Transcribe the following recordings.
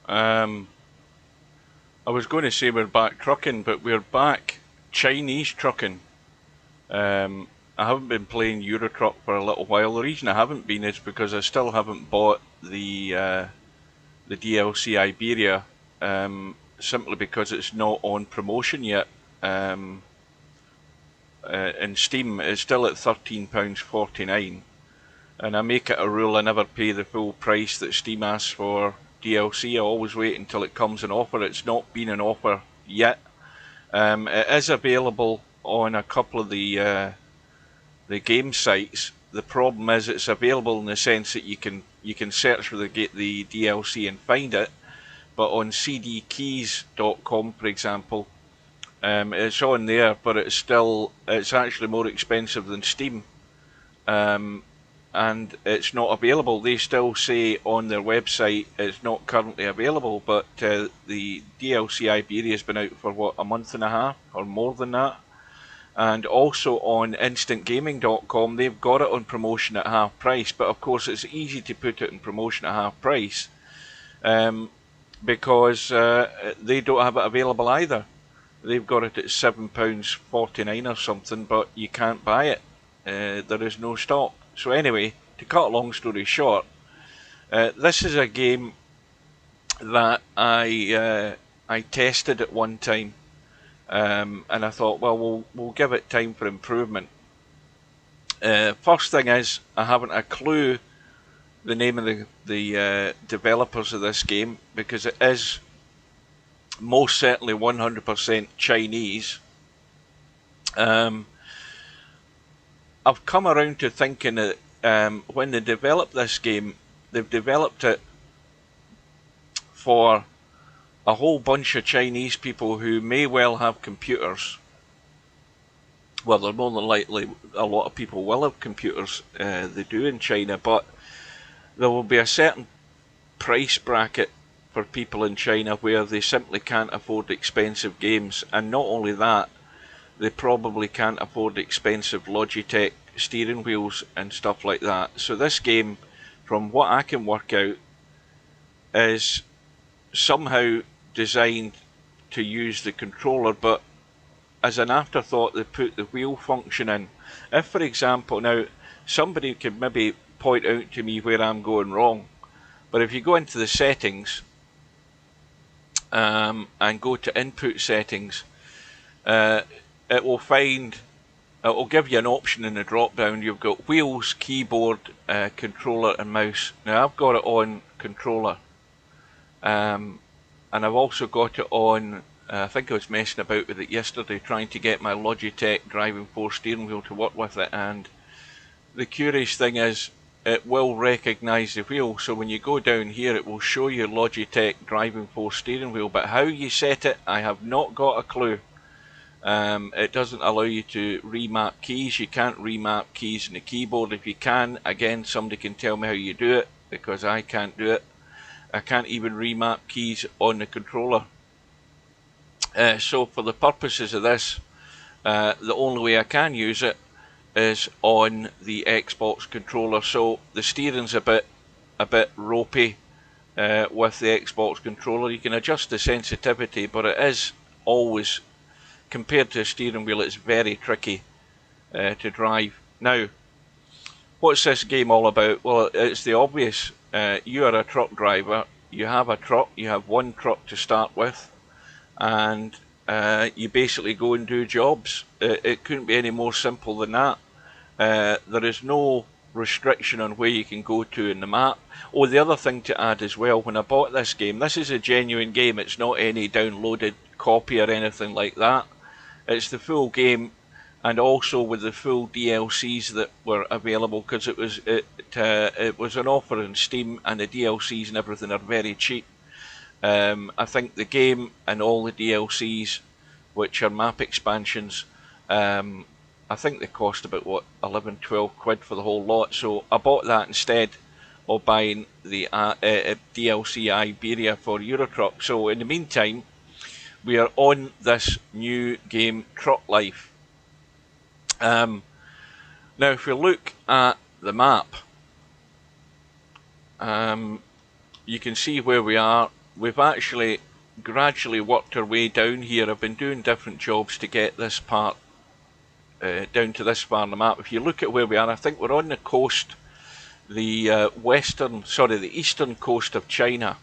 Um, I was going to say we're back trucking, but we're back Chinese trucking. I haven't been playing Euro Truck for a little while. The reason I haven't been is because I still haven't bought the DLC Iberia, simply because it's not on promotion yet. Um, in Steam, it's still at £13.49, and I make it a rule I never pay the full price that Steam asks for DLC. I always wait until it comes in offer. It's not been in offer yet. It is available on a couple of the game sites. The problem is it's available in the sense that you can search for the DLC and find it, but on cdkeys.com, for example, it's on there, but it's actually more expensive than Steam, um, and it's not available. They still say on their website it's not currently available, but the DLC Iberia has been out for what, a month and a half or more than that. And also on instantgaming.com, they've got it on promotion at half price, but of course it's easy to put it in promotion at half price, because they don't have it available either. They've got it at £7.49 or something, but you can't buy it. There is no stock. So anyway, to cut a long story short, this is a game that I tested at one time, and I thought, well, we'll give it time for improvement. First thing is, I haven't a clue the name of the developers of this game, because it is most certainly 100% Chinese. I've come around to thinking that when they developed this game, they've developed it for a whole bunch of Chinese people who may well have computers. Well, they're more than likely, a lot of people will have computers, they do in China, but there will be a certain price bracket for people in China where they simply can't afford expensive games, and not only that, they probably can't afford expensive Logitech steering wheels and stuff like that. So this game, from what I can work out, is somehow designed to use the controller, but as an afterthought they put the wheel function in. If, for example, now somebody could maybe point out to me where I'm going wrong, but if you go into the settings and go to input settings, it will give you an option in the drop down. You've got wheels, keyboard, controller and mouse. Now I've got it on controller, and I've also got it on, I think I was messing about with it yesterday trying to get my Logitech Driving Force steering wheel to work with it, and the curious thing is it will recognise the wheel, so when you go down here it will show you Logitech Driving Force steering wheel, but how you set it I have not got a clue. It doesn't allow you to remap keys. You can't remap keys in the keyboard. If you can, again, somebody can tell me how you do it, because I can't do it. I can't even remap keys on the controller. So for the purposes of this, the only way I can use it is on the Xbox controller. So the steering's a bit ropey with the Xbox controller. You can adjust the sensitivity, but it is always, compared to a steering wheel, it's very tricky to drive. Now, what's this game all about? Well, it's the obvious. You are a truck driver, you have a truck, you have one truck to start with, and you basically go and do jobs. It couldn't be any more simple than that. There is no restriction on where you can go to in the map. Oh, the other thing to add as well, when I bought this game, this is a genuine game, it's not any downloaded copy or anything like that. It's the full game, and also with the full DLCs that were available, because it was an offer in Steam, and the DLCs and everything are very cheap. I think the game and all the DLCs, which are map expansions, I think they cost about, what, 11, 12 quid for the whole lot, so I bought that instead of buying the DLC Iberia for Euro Truck. So in the meantime, we are on this new game, Truck Life. Now if we look at the map, you can see where we are. we've actually gradually worked our way down here. I've been doing different jobs to get this part down to this far on the map. If you look at where we are, I think we're on the coast, the the eastern coast of China,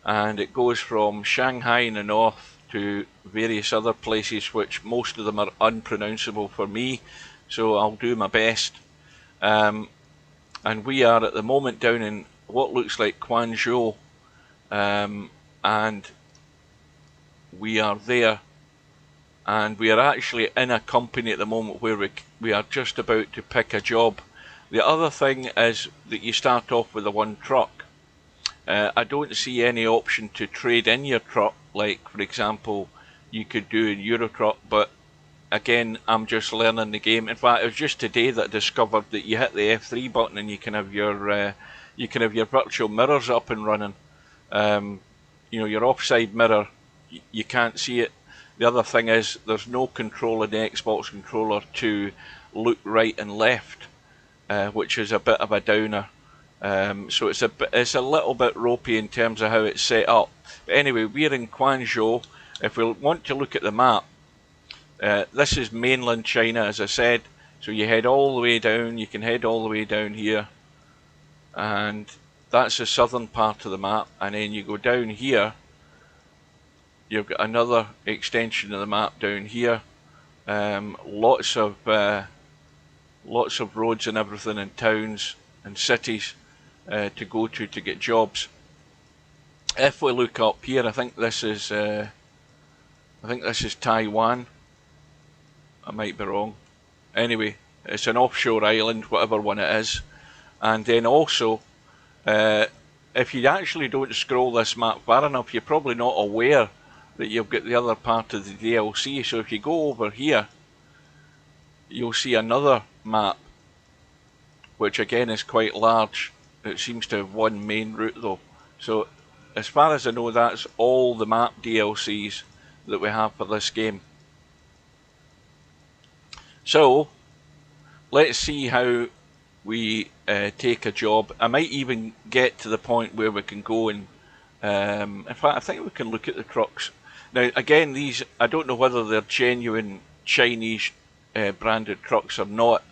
and it goes from Shanghai in the north to various other places, which most of them are unpronounceable for me, so I'll do my best. And we are at the moment down in what looks like Quanzhou, and we are there, and we are actually in a company at the moment where we are just about to pick a job. The other thing is that you start off with the one truck. I don't see any option to trade in your truck, like for example you could do in Eurotruck, but again, I'm just learning the game. In fact, it was just today that I discovered that you hit the F3 button and you can have your virtual mirrors up and running. You know, your offside mirror, you can't see it. The other thing is there's no control in the Xbox controller to look right and left, which is a bit of a downer. So it's a little bit ropey in terms of how it's set up. But anyway, we're in Quanzhou. If we want to look at the map, this is mainland China, as I said. So you head all the way down. You can head all the way down here, and that's the southern part of the map. And then you go down here. You've got another extension of the map down here. Lots of roads and everything, and towns and cities to go to get jobs. If we look up here, I think this is Taiwan. I might be wrong. Anyway, it's an offshore island, whatever one it is. And then also, if you actually don't scroll this map far enough, you're probably not aware that you've got the other part of the DLC. So if you go over here, you'll see another map, which again is quite large. It seems to have one main route though. So as far as I know, that's all the map DLCs that we have for this game. So let's see how we take a job. I might even get to the point where we can go and in fact I think we can look at the trucks. Now again, these, I don't know whether they're genuine Chinese branded trucks or not.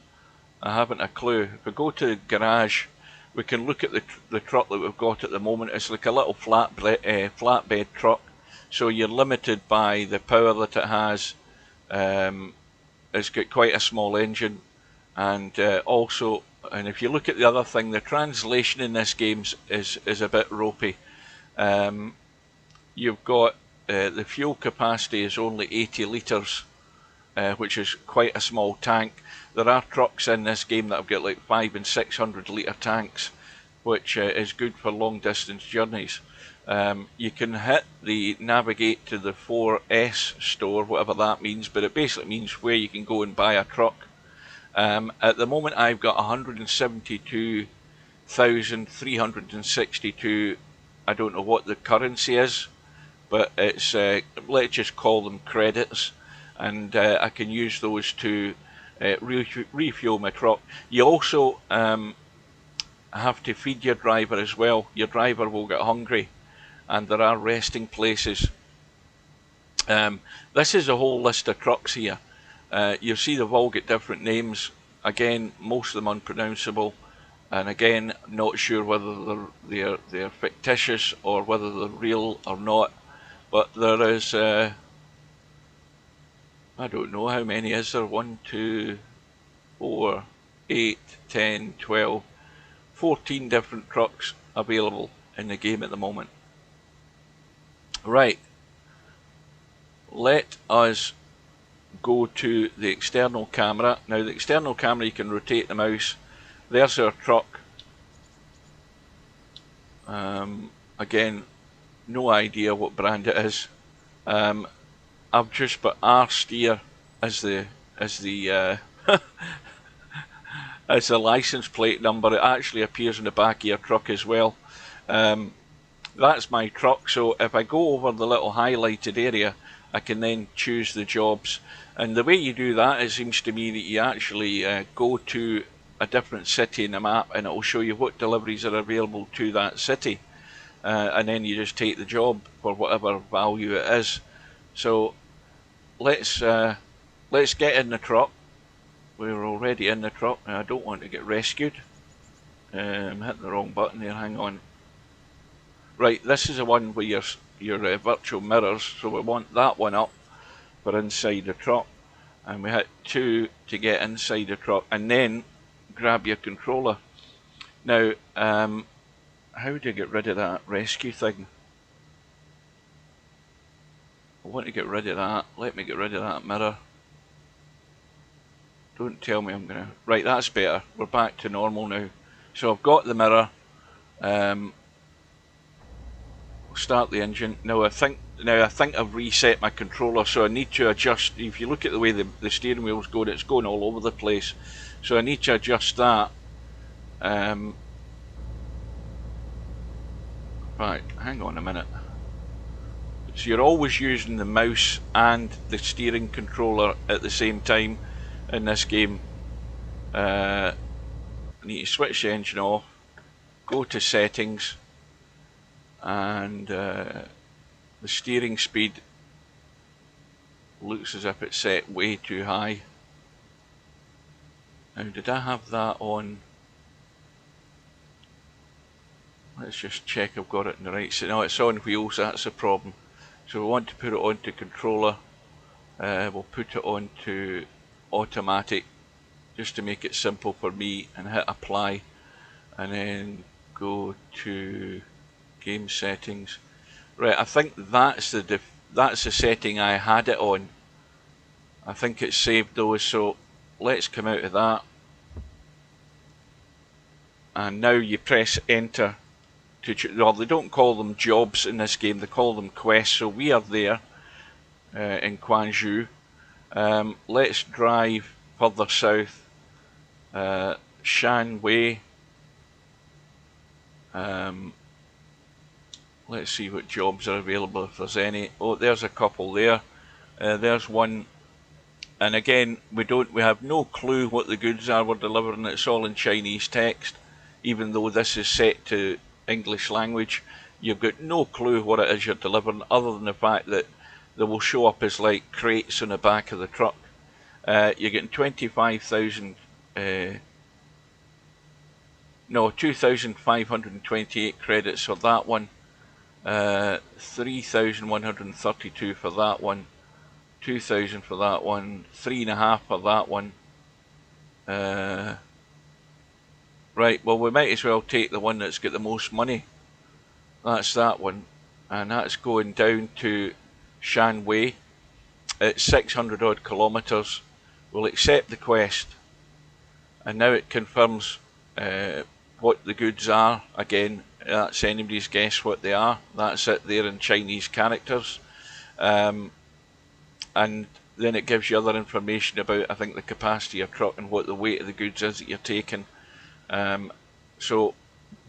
I haven't a clue. If we go to the garage, we can look at the truck that we've got at the moment. It's like a little flatbed truck, so you're limited by the power that it has. It's got quite a small engine, and also, and if you look at the other thing, the translation in this game is a bit ropey. You've got the fuel capacity is only 80 litres, which is quite a small tank. There are trucks in this game that have got like 500 and 600 litre tanks, which is good for long distance journeys. You can hit the navigate to the 4S store, whatever that means, but it basically means where you can go and buy a truck. At the moment I've got 172,362, I don't know what the currency is, but it's, let's just call them credits, and I can use those to refuel my truck. You also have to feed your driver as well. Your driver will get hungry, and there are resting places. This is a whole list of trucks here. You'll see they've all got different names. Again, most of them unpronounceable, and again, not sure whether they're fictitious or whether they're real or not. But there is, I don't know how many is there. 1, 2, 4, 8, 10, 12, 14 different trucks available in the game at the moment. Right, let us go to the external camera. Now the external camera, you can rotate the mouse. There's our truck. Again, no idea what brand it is. I've just put R Steer as the as the license plate number. It actually appears in the back of your truck as well. That's my truck, so if I go over the little highlighted area, I can then choose the jobs. And the way you do that, it seems to me that you actually go to a different city in the map, and it will show you what deliveries are available to that city. and then you just take the job for whatever value it is. So let's get in the truck. We're already in the truck, and I don't want to get rescued. I'm hitting the wrong button there, hang on. Right, this is the one where your virtual mirrors, so we want that one up for inside the truck. And we hit 2 to get inside the truck, and then grab your controller. Now, how do you get rid of that rescue thing? I want to get rid of that. Let me get rid of that mirror. Don't tell me I'm going to... Right, that's better. We're back to normal now. So I've got the mirror. We'll start the engine. Now I think I've reset my controller, so I need to adjust. If you look at the way the steering wheel's going, it's going all over the place. So I need to adjust that. Right, hang on a minute. So you're always using the mouse and the steering controller at the same time in this game. I need to switch the engine off, go to settings, and the steering speed looks as if it's set way too high. Now, did I have that on? Let's just check I've got it in the right set. No, it's on wheels, that's the problem. So we want to put it onto controller. We'll put it onto automatic just to make it simple for me, and hit apply, and then go to game settings. Right, I think that's the setting I had it on. I think it's saved those, so let's come out of that. And now you press enter. Well, they don't call them jobs in this game, they call them quests. So we are there in Quanzhou. Let's drive further south, Shanwei. Let's see what jobs are available, if there's any. Oh, there's a couple there. There's one, and again we have no clue what the goods are we're delivering. It's all in Chinese text, even though this is set to English language. You've got no clue what it is you're delivering, other than the fact that they will show up as like crates on the back of the truck. You're getting 25,000, no, 2,528 credits for that one, 3,132 for that one, 2,000 for that one, 3.5 for that one. Right, well, we might as well take the one that's got the most money. That's that one, and that's going down to Shanwei. It's 600 odd kilometers. We'll accept the quest, and now it confirms what the goods are. Again, that's anybody's guess what they are. That's it there in Chinese characters, and then it gives you other information about, I think, the capacity of your truck and what the weight of the goods is that you're taking. So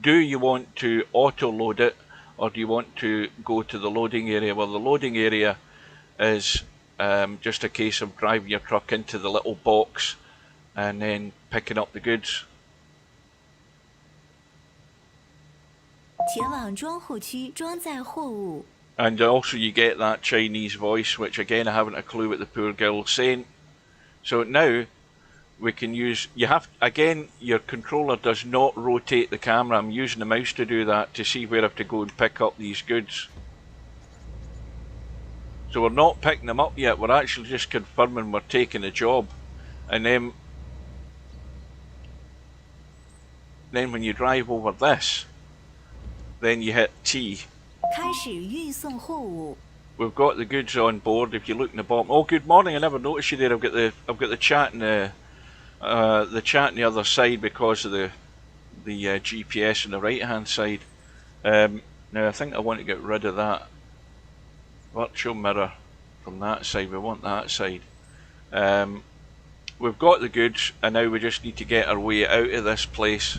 do you want to auto load it, or do you want to go to the loading area? Well, the loading area is just a case of driving your truck into the little box and then picking up the goods. 前往装货区装载货物. And also you get that Chinese voice, which again I haven't a clue what the poor girl's saying. So now we can use, again, your controller does not rotate the camera. I'm using the mouse to do that, to see where I have to go and pick up these goods. So we're not picking them up yet, we're actually just confirming we're taking a job. And then when you drive over this, then you hit T. 开始运送货物. We've got the goods on board. If you look in the bottom, oh, good morning! I never noticed you there. I've got the chat in the chat on the other side because of the GPS on the right hand side. Now I think I want to get rid of that virtual mirror from that side. We want that side. We've got the goods, and now we just need to get our way out of this place.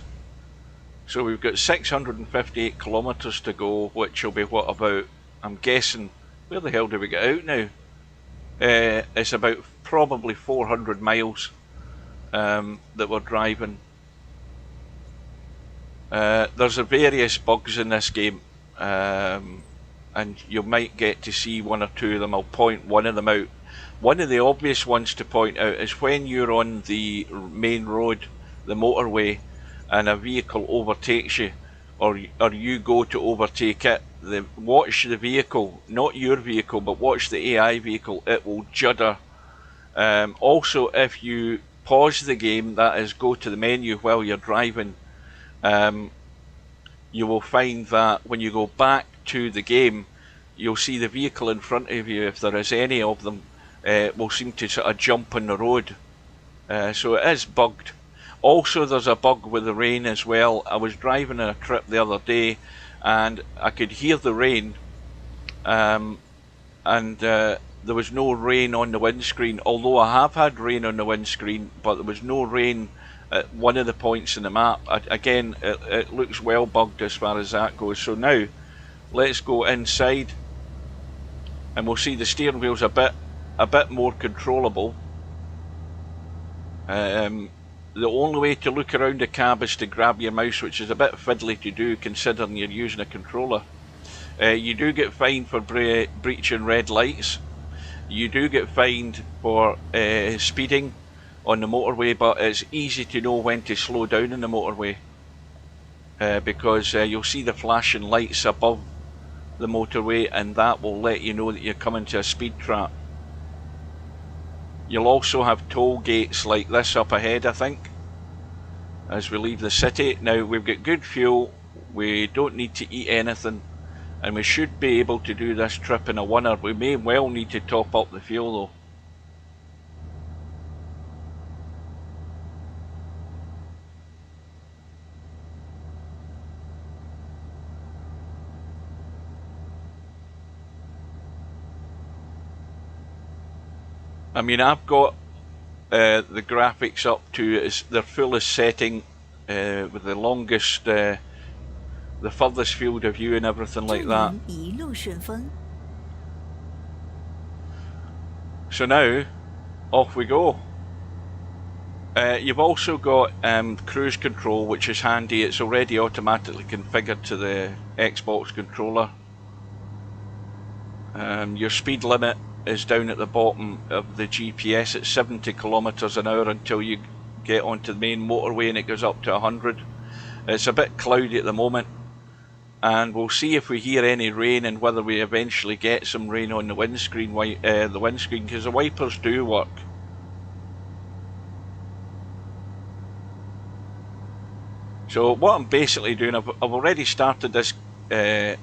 So we've got 658 kilometers to go, which will be what, about, I'm guessing, where the hell do we get out now? It's about probably 400 miles that we're driving. There's various bugs in this game. and you might get to see one or two of them. I'll point one of them out. One of the obvious ones to point out is when you're on the main road, the motorway, and a vehicle overtakes you, or you go to overtake it. Watch the vehicle, not your vehicle, but watch the AI vehicle. It will judder. Also, if you pause the game, that is, go to the menu while you're driving, you will find that when you go back to the game, you'll see the vehicle in front of you, if there is any of them, will seem to sort of jump on the road. So it is bugged. Also, there's a bug with the rain as well. I was driving on a trip the other day and I could hear the rain, and there was no rain on the windscreen, although I have had rain on the windscreen, but there was no rain at one of the points in the map. Again, it looks well bugged as far as that goes. So now let's go inside and we'll see the steering wheel's a bit more controllable. The only way to look around the cab is to grab your mouse, which is a bit fiddly to do considering you're using a controller. You do get fined for breaching red lights. You do get fined for speeding on the motorway, but it's easy to know when to slow down in the motorway, because you'll see the flashing lights above the motorway, and that will let you know that you're coming to a speed trap. You'll also have toll gates like this up ahead, I think, as we leave the city. Now we've got good fuel, we don't need to eat anything, and we should be able to do this trip in a winner. We may well need to top up the fuel though. I mean, I've got the graphics up to their fullest setting, with the longest, the furthest field of view and everything like that. So now, off we go. You've also got cruise control, which is handy. It's already automatically configured to the Xbox controller. Your speed limit is down at the bottom of the GPS at 70 kilometers an hour until you get onto the main motorway and it goes up to 100. It's a bit cloudy at the moment, and we'll see if we hear any rain and whether we eventually get some rain on the windscreen, because the wipers do work. So what I'm basically doing, I've already started this this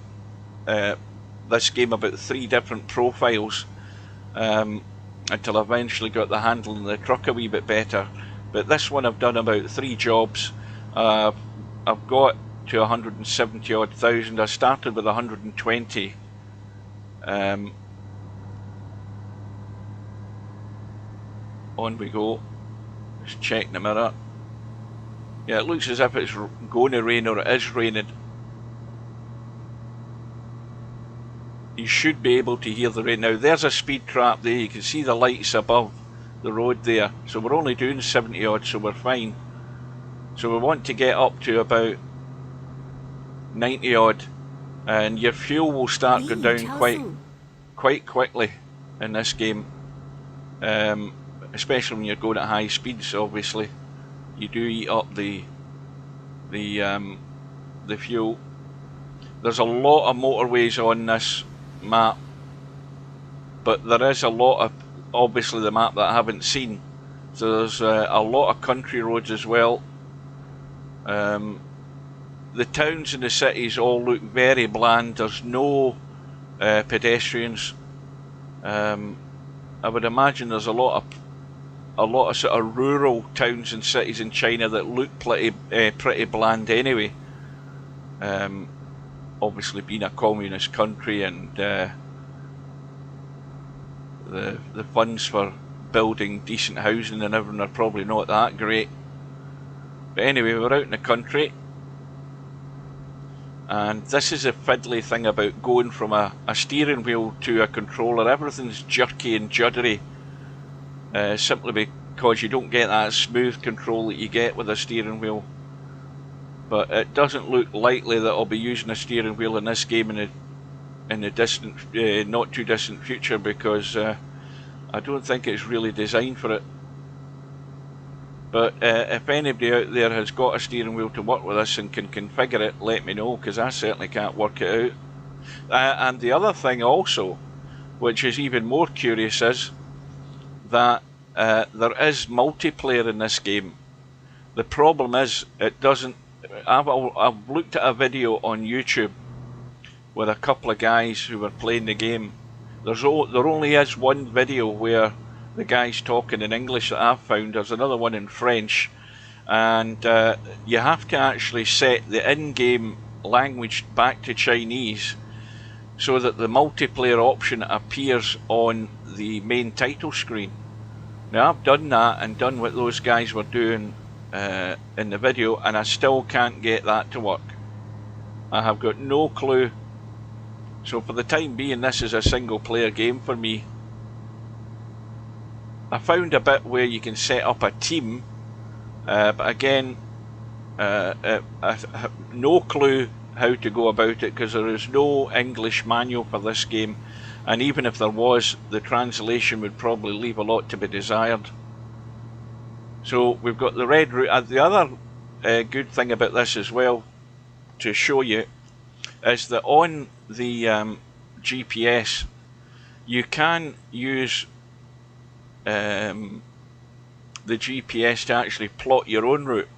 game about 3 different profiles, until I eventually got the handle in the truck a wee bit better. But this one I've done about 3 jobs. I've got to 170 odd thousand. I started with 120. On we go. Just check the mirror. Yeah, it looks as if it's going to rain, or it is raining. You should be able to hear the rain. Now there's a speed trap there, you can see the lights above the road there. So we're only doing 70 odd, so we're fine. So we want to get up to about 90 odd, and your fuel will start going down quite quickly in this game. Especially when you're going at high speeds, obviously. You do eat up the fuel. There's a lot of motorways on this map, but there is a lot of, obviously, the map that I haven't seen. So there's a lot of country roads as well. The towns and the cities all look very bland. There's no pedestrians. I would imagine there's a lot of sort of rural towns and cities in China that look pretty bland anyway. Obviously, being a communist country, and the funds for building decent housing and everything are probably not that great. But anyway, we're out in the country, and this is a fiddly thing about going from a steering wheel to a controller. Everything's jerky and juddery, simply because you don't get that smooth control that you get with a steering wheel. but it doesn't look likely that I'll be using a steering wheel in this game in the distant, not too distant future, because I don't think it's really designed for it. But if anybody out there has got a steering wheel to work with this and can configure it, let me know, because I certainly can't work it out. And the other thing also, which is even more curious, is that there is multiplayer in this game. The problem is it doesn't. I've looked at a video on YouTube with a couple of guys who were playing the game. There only is one video where the guy's talking in English that I've found. There's another one in French, and you have to actually set the in-game language back to Chinese so that the multiplayer option appears on the main title screen. Now I've done that and done what those guys were doing in the video, and I still can't get that to work. I have got no clue. So for the time being, this is a single player game for me. I found a bit where you can set up a team, but again, I have no clue how to go about it, because there is no English manual for this game, and even if there was, the translation would probably leave a lot to be desired. So we've got the red route. The other good thing about this as well, to show you, is that on the GPS you can use the GPS to actually plot your own route.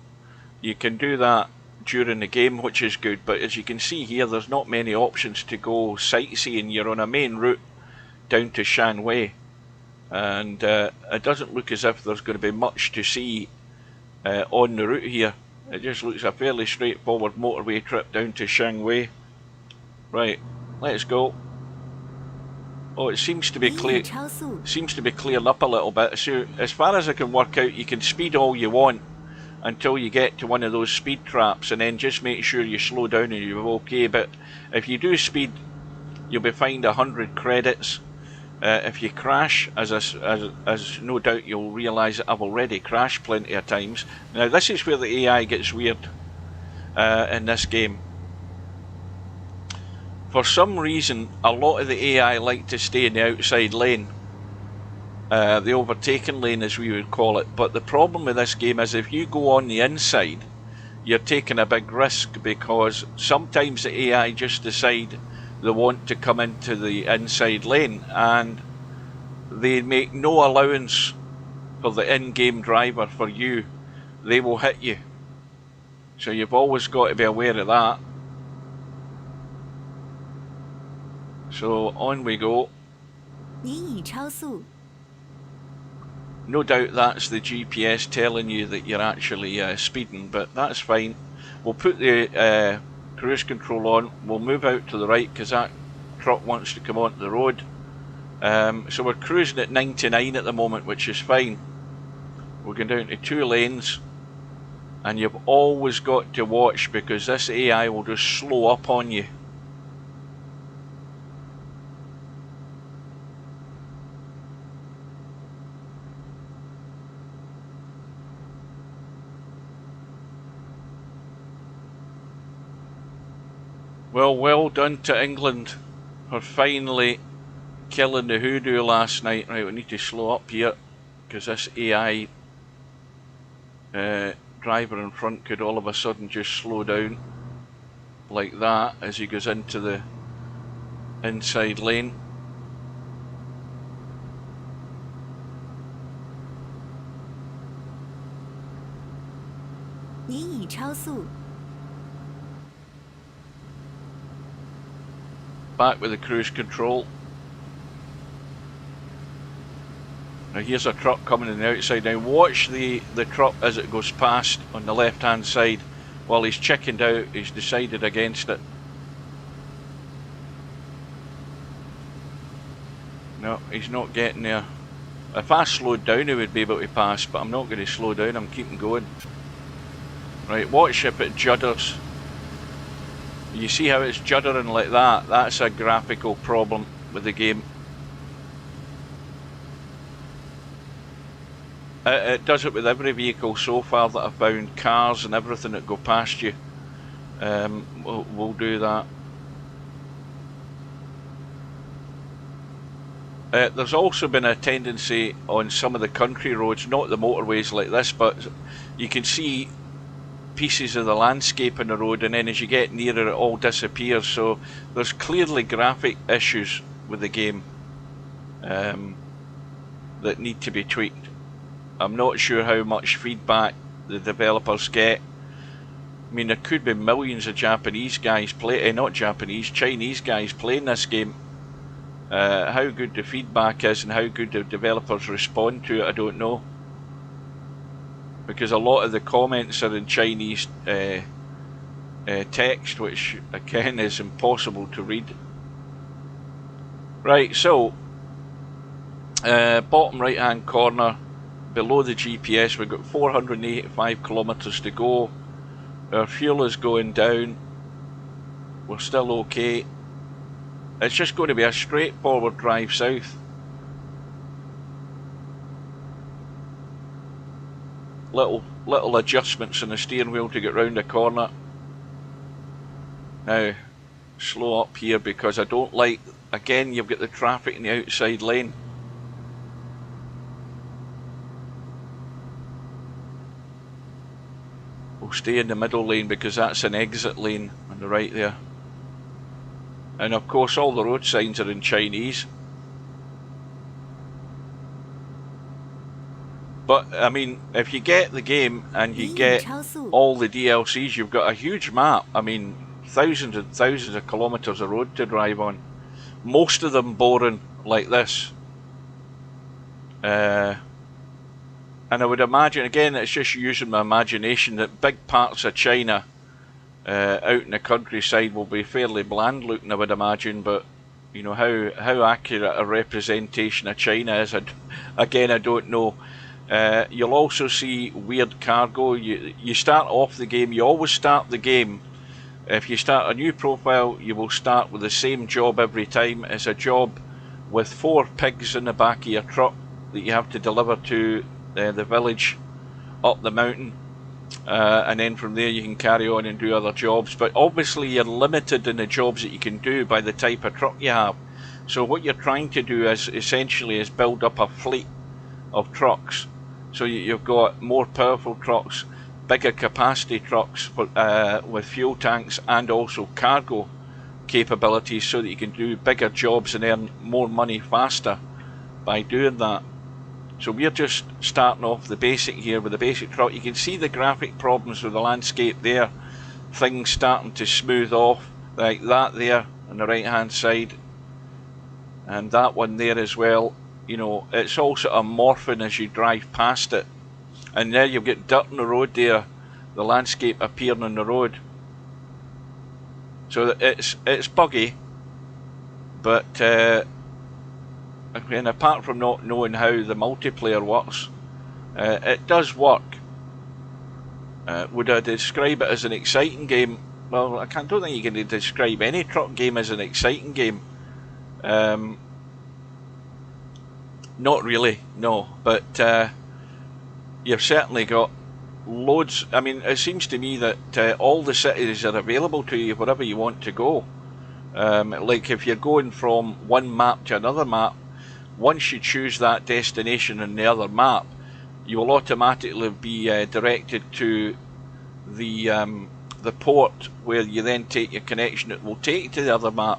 You can do that during the game, which is good, but as you can see here, there's not many options to go sightseeing. You're on a main route down to Shanwei, and it doesn't look as if there's going to be much to see on the route here. It just looks a fairly straightforward motorway trip down to Shanwei. Right, let's go. Oh, it seems to be clear. Seems to be cleared up a little bit. So as far as I can work out, you can speed all you want until you get to one of those speed traps, and then just make sure you slow down and you're okay. But if you do speed, you'll be fined 100 credits. If you crash, as no doubt you'll realise that I've already crashed plenty of times. Now this is where the AI gets weird in this game. For some reason, a lot of the AI like to stay in the outside lane, the overtaken lane as we would call it. But the problem with this game is if you go on the inside, you're taking a big risk, because sometimes the AI just decide they want to come into the inside lane, and they make no allowance for the in-game driver for you. They will hit you. So you've always got to be aware of that. So on we go. 您已超速. No doubt that's the GPS telling you that you're actually speeding, but that's fine. We'll put the cruise control on. We'll move out to the right because that truck wants to come onto the road. So we're cruising at 99 at the moment, which is fine. We're going down to 2 lanes, and you've always got to watch, because this AI will just slow up on you. Well done to England for finally killing the hoodoo last night. Right, we need to slow up here, because this AI driver in front could all of a sudden just slow down like that as he goes into the inside lane.您已超速. Back with the cruise control. Now here's a truck coming in the outside. Now watch the truck as it goes past on the left hand side. While he's chickened out, he's decided against it. No, he's not getting there. If I slowed down he would be able to pass, but I'm not going to slow down, I'm keeping going. Right, watch if it judders. You see how it's juddering like that? That's a graphical problem with the game. It does it with every vehicle so far that I've found, cars and everything that go past you. We'll do that. There's also been a tendency on some of the country roads, not the motorways like this, but you can see pieces of the landscape on the road, and then as you get nearer it all disappears. So there's clearly graphic issues with the game that need to be tweaked. I'm not sure how much feedback the developers get. I mean, there could be millions of Japanese guys Chinese guys playing this game. How good the feedback is and how good the developers respond to it, I don't know. Because a lot of the comments are in Chinese text, which again is impossible to read. Right, so bottom right hand corner below the GPS, we've got 485 kilometers to go. Our fuel is going down. We're still okay. It's just going to be a straightforward drive south. Little adjustments in the steering wheel to get round the corner. Now, slow up here because I don't like, again, you've got the traffic in the outside lane. We'll stay in the middle lane because that's an exit lane on the right there. And of course all the road signs are in Chinese. But I mean, if you get the game and you get all the DLCs, you've got a huge map. I mean, thousands and thousands of kilometers of road to drive on. Most of them boring like this. And I would imagine, again, it's just using my imagination, that big parts of China out in the countryside will be fairly bland looking, I would imagine, but you know, how accurate a representation of China is, again, I don't know. You'll also see weird cargo. You start off the game, you always start the game, if you start a new profile, you will start with the same job every time. It's a job with 4 pigs in the back of your truck that you have to deliver to the village up the mountain, and then from there you can carry on and do other jobs, but obviously you're limited in the jobs that you can do by the type of truck you have. So what you're trying to do is essentially build up a fleet of trucks, so you've got more powerful trucks, bigger capacity trucks with fuel tanks and also cargo capabilities, so that you can do bigger jobs and earn more money faster by doing that. So we're just starting off the basic here with the basic truck. You can see the graphic problems with the landscape there. Things starting to smooth off, like that there on the right hand side. And that one there as well. You know, it's all sort of morphing as you drive past it. And there you've got dirt on the road there. The landscape appearing on the road. So it's buggy. But and apart from not knowing how the multiplayer works, it does work. Would I describe it as an exciting game? Well, I don't think you can describe any truck game as an exciting game. Not really, no. But you've certainly got loads. I mean, it seems to me that all the cities are available to you wherever you want to go. Like if you're going from one map to another map, once you choose that destination in the other map, you will automatically be directed to the port where you then take your connection. It will take you to the other map.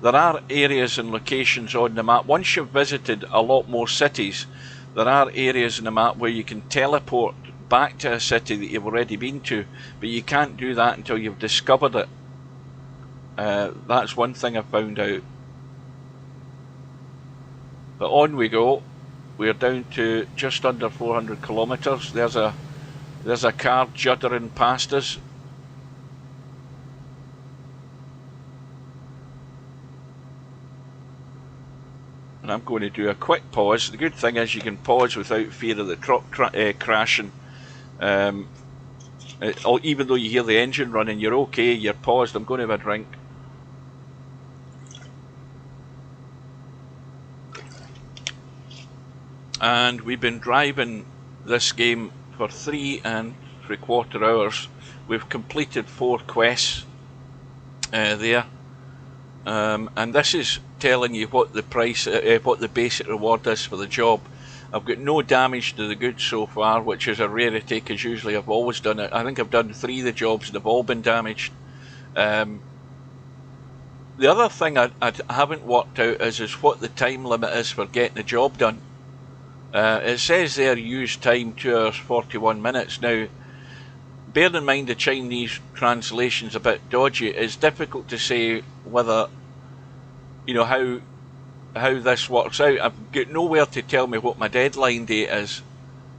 There are areas and locations on the map. Once you've visited a lot more cities, there are areas in the map where you can teleport back to a city that you've already been to, but you can't do that until you've discovered it. That's one thing I found out. But on we go. We're down to just under 400 kilometers. There's a car juddering past us. And I'm going to do a quick pause. The good thing is you can pause without fear of the truck crashing. Even though you hear the engine running, you're okay, you're paused. I'm going to have a drink. And we've been driving this game for 3 and 3/4 hours. We've completed 4 quests there, and this is telling you what the price, what the basic reward is for the job. I've got no damage to the goods so far, which is a rarity because usually I've always done it. I think I've done 3 of the jobs and they've all been damaged. The other thing I haven't worked out is what the time limit is for getting the job done. It says there use time 2 hours 41 minutes. Now, bear in mind the Chinese translation's a bit dodgy. It's difficult to say whether, you know, how this works out. I've got nowhere to tell me what my deadline date is.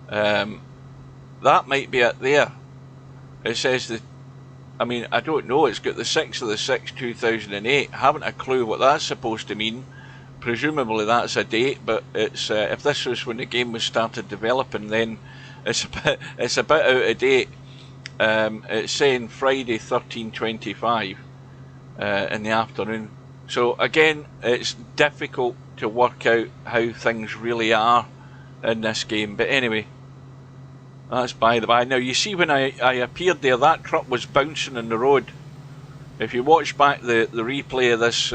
That might be it there. It says that, I mean, I don't know. It's got the 6th of the 6th, 2008. I haven't a clue what that's supposed to mean. Presumably that's a date, but it's if this was when the game was started developing, then it's a bit out of date. It's saying Friday 13:25 in the afternoon. So again, it's difficult to work out how things really are in this game. But anyway, that's by the by. Now you see when I appeared there, that truck was bouncing in the road. If you watch back the replay of this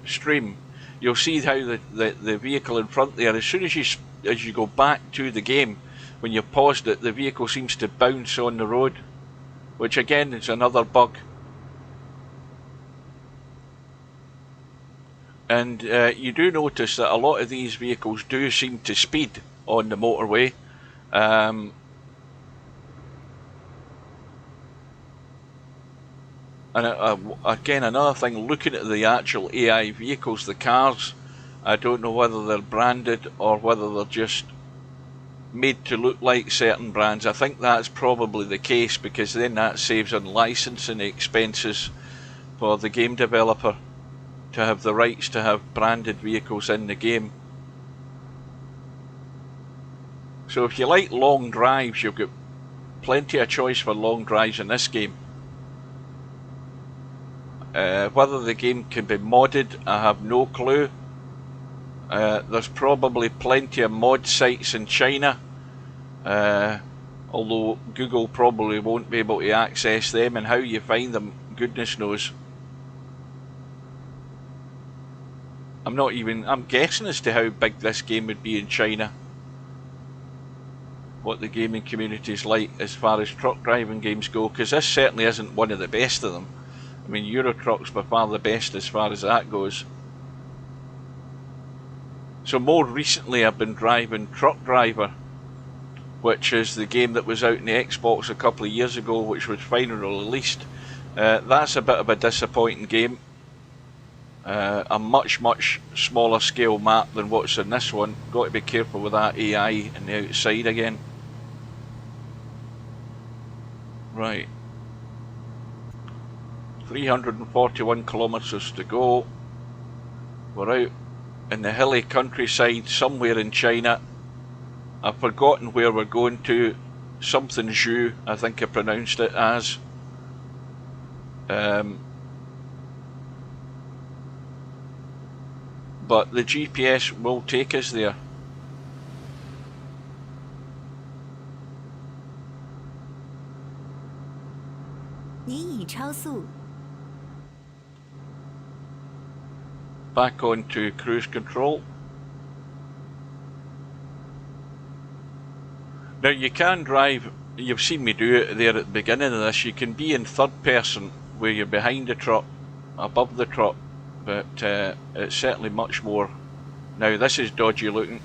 stream, you'll see how the vehicle in front there, as soon as you go back to the game, when you paused it, the vehicle seems to bounce on the road, which again is another bug. And you do notice that a lot of these vehicles do seem to speed on the motorway. And again, another thing, looking at the actual AI vehicles, the cars, I don't know whether they're branded or whether they're just made to look like certain brands. I think that's probably the case, because then that saves on licensing expenses for the game developer to have the rights to have branded vehicles in the game. So if you like long drives, you've got plenty of choice for long drives in this game. Whether the game can be modded, I have no clue. There's probably plenty of mod sites in China, although Google probably won't be able to access them, and how you find them, goodness knows. I'm guessing as to how big this game would be in China. What the gaming community is like as far as truck driving games go, because this certainly isn't one of the best of them. I mean, Euro Truck's by far the best as far as that goes. So more recently I've been driving Truck Driver, which is the game that was out in the Xbox a couple of years ago, which was finally released. That's a bit of a disappointing game. A much smaller scale map than what's in this one. Got to be careful with that AI on the outside again. Right. 341 kilometres to go. We're out in the hilly countryside somewhere in China. I've forgotten where we're going to. Something Zhu, I think I pronounced it as. But the GPS will take us there. Back on to cruise control. Now you can drive, you've seen me do it there at the beginning of this, you can be in third person where you're behind the truck, above the truck, but it's certainly much more. Now this is dodgy looking.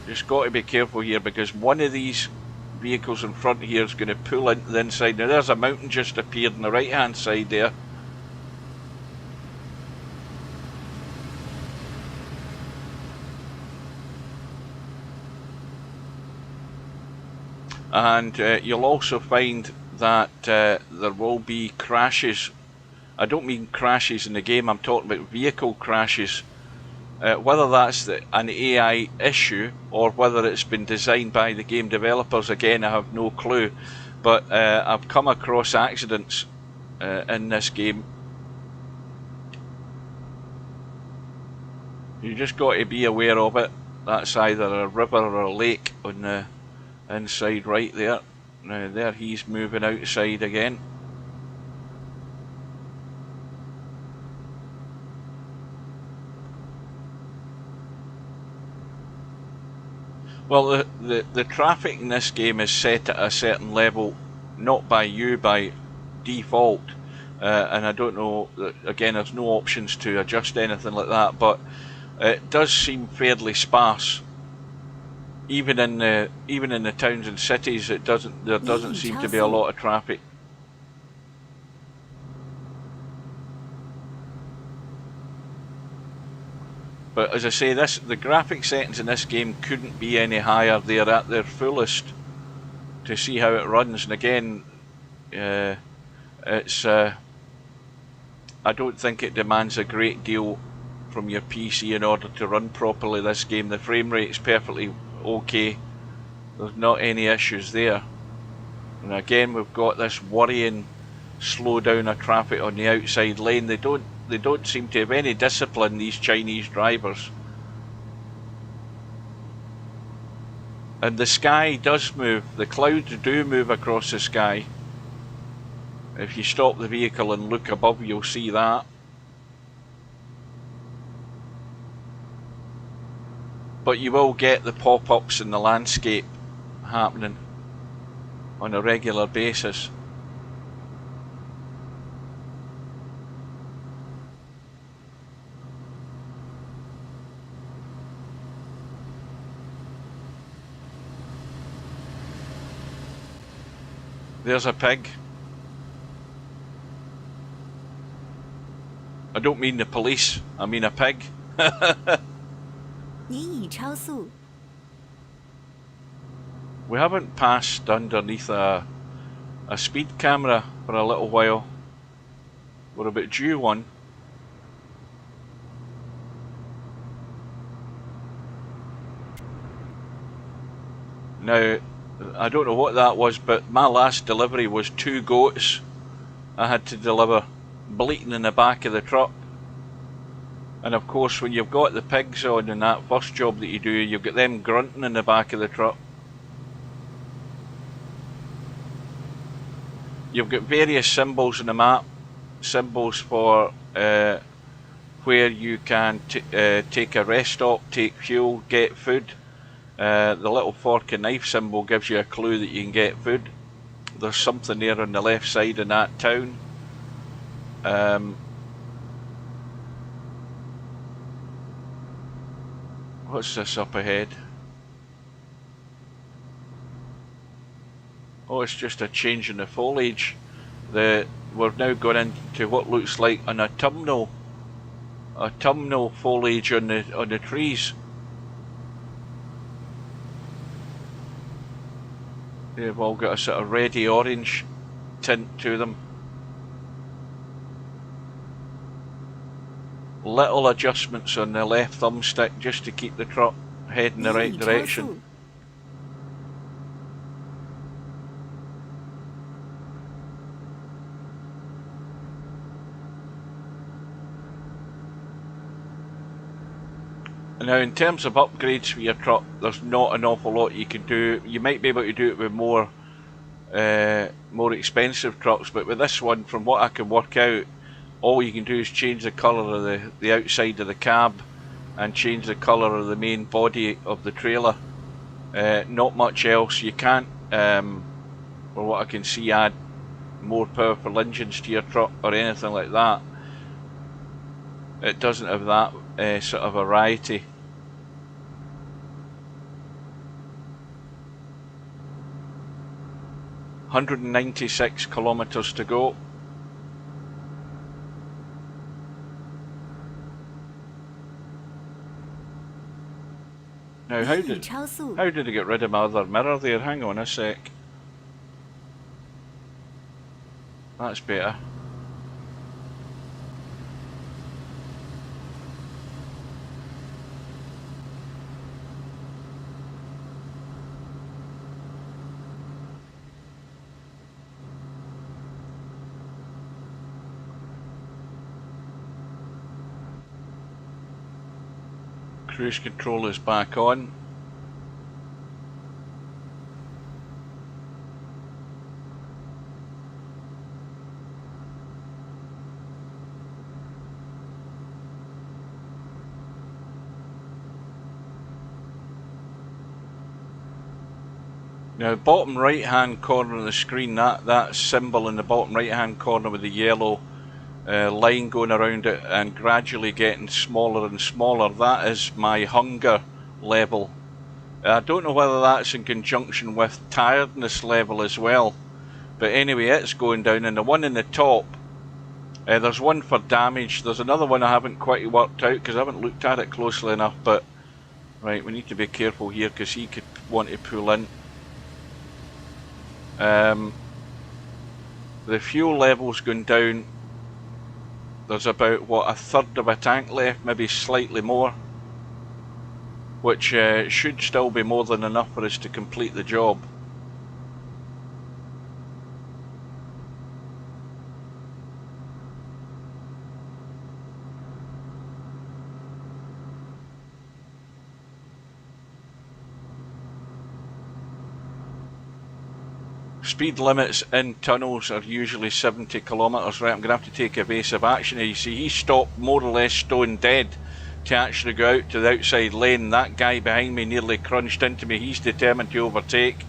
Just got to be careful here, because one of these vehicles in front here is going to pull into the inside. Now there's a mountain just appeared on the right hand side there. And you'll also find that there will be crashes. I don't mean crashes in the game, I'm talking about vehicle crashes. Whether that's an AI issue or whether it's been designed by the game developers, again I have no clue. But I've come across accidents in this game. You just got to be aware of it. That's either a river or a lake on the inside right there. Now there he's moving outside again. Well, the traffic in this game is set at a certain level, not by you, by default. And I don't know, again, there's no options to adjust anything like that, but it does seem fairly sparse. Even in the towns and cities, there doesn't seem to be a lot of traffic. But as I say, the graphic settings in this game couldn't be any higher. They're at their fullest to see how it runs. And again, it's I don't think it demands a great deal from your PC in order to run properly this game. The frame rate's perfectly okay. There's not any issues there. And again, we've got this worrying slowdown of traffic on the outside lane. They don't seem to have any discipline, these Chinese drivers. And the sky does move. The clouds do move across the sky. If you stop the vehicle and look above, you'll see that. But you will get the pop-ups in the landscape happening on a regular basis. There's a pig. I don't mean the police, I mean a pig. 您已超速。 We haven't passed underneath a speed camera for a little while. We're about due one. Now, I don't know what that was, but my last delivery was 2 goats I had to deliver, bleating in the back of the truck. And of course, when you've got the pigs on in that first job that you do, you've got them grunting in the back of the truck. You've got various symbols on the map, symbols for where you can take a rest stop, take fuel, get food. The little fork and knife symbol gives you a clue that you can get food. There's something there on the left side in that town. What's this up ahead? Oh, it's just a change in the foliage. We're now going into what looks like an autumnal foliage on the trees. They've all got a sort of reddy orange tint to them. Little adjustments on the left thumbstick just to keep the truck heading the right direction. Now, in terms of upgrades for your truck, there's not an awful lot you can do. You might be able to do it with more expensive trucks, but with this one, from what I can work out, all you can do is change the colour of the outside of the cab and change the colour of the main body of the trailer. Not much else. You can't, from what I can see, add more powerful engines to your truck or anything like that. It doesn't have that sort of variety. $196 kilometres to go. Now, how did I get rid of my other mirror there? Hang on a sec. That's better. Cruise control is back on. Now, bottom right hand corner of the screen, that symbol in the bottom right hand corner with the yellow line going around it and gradually getting smaller and smaller, that is my hunger level. I don't know whether that's in conjunction with tiredness level as well, but anyway, it's going down. And the one in the top, there's one for damage, there's another one I haven't quite worked out because I haven't looked at it closely enough, but right, we need to be careful here because he could want to pull in. The fuel level's going down. There's about, what, a third of a tank left, maybe slightly more, which should still be more than enough for us to complete the job. Speed limits in tunnels are usually 70 kilometres. Right, I'm going to have to take evasive action here. You see, he stopped more or less stone dead to actually go out to the outside lane. That guy behind me nearly crunched into me. He's determined to overtake.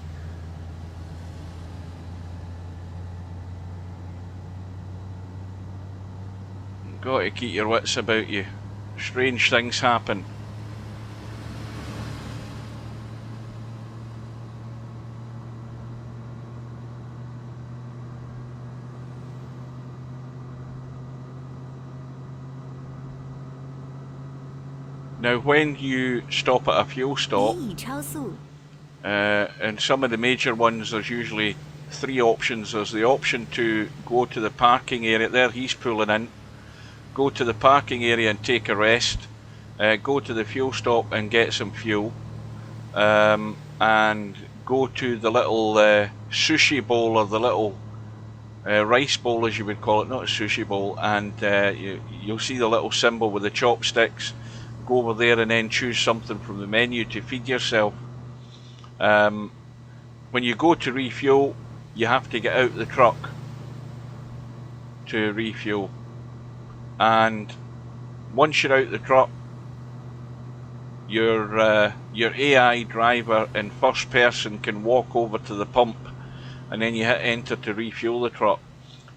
You've got to keep your wits about you. Strange things happen. Now, when you stop at a fuel stop, 您已超速， and some of the major ones, there's usually 3 options. There's the option to go to the parking area. There, he's pulling in. Go to the parking area and take a rest. Go to the fuel stop and get some fuel. And go to the little sushi bowl, or the little rice bowl as you would call it, not a sushi bowl, and you'll see the little symbol with the chopsticks. Go over there and then choose something from the menu to feed yourself. When you go to refuel, you have to get out the truck to refuel, and once you're out the truck, your AI driver in first person can walk over to the pump, and then you hit enter to refuel the truck.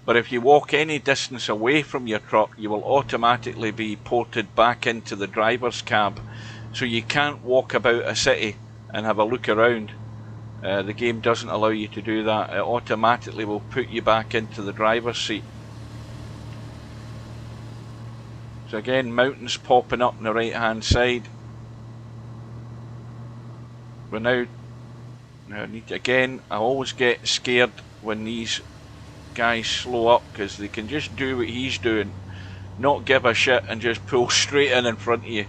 But if you walk any distance away from your truck, you will automatically be ported back into the driver's cab. So you can't walk about a city and have a look around. The game doesn't allow you to do that. It automatically will put you back into the driver's seat. So again, mountains popping up on the right hand side. We're now again, I always get scared when these guys slow up, because they can just do what he's doing, not give a shit, and just pull straight in front of you.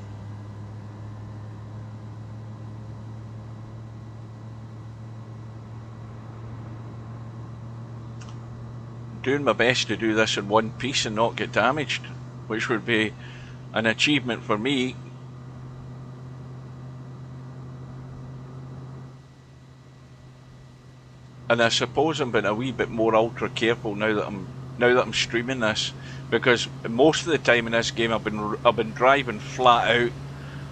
Doing my best to do this in one piece and not get damaged, which would be an achievement for me. And I suppose I'm being a wee bit more ultra careful now that I'm streaming this, because most of the time in this game I've been driving flat out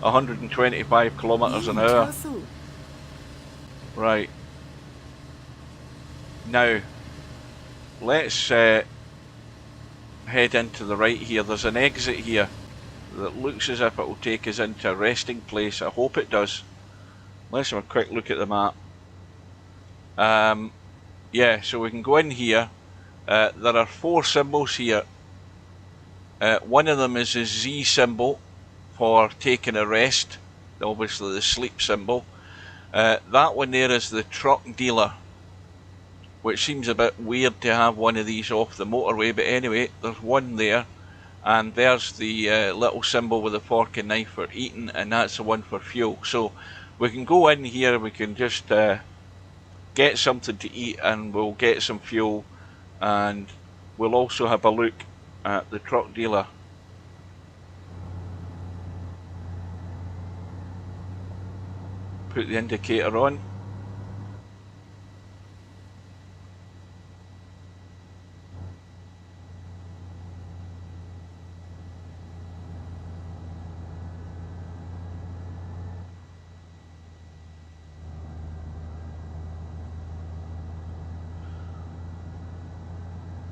125 kilometers an 您已 hour. 超速， Right. Now, let's head into the right here. There's an exit here that looks as if it will take us into a resting place. I hope it does. Let's have a quick look at the map. Yeah, so we can go in here. There are 4 symbols here. One of them is a Z symbol for taking a rest, obviously the sleep symbol. That one there is the truck dealer, which seems a bit weird to have one of these off the motorway, but anyway, there's one there. And there's the little symbol with a fork and knife for eating, and that's the one for fuel. So we can go in here, we can just get something to eat, and we'll get some fuel, and we'll also have a look at the truck dealer. Put the indicator on.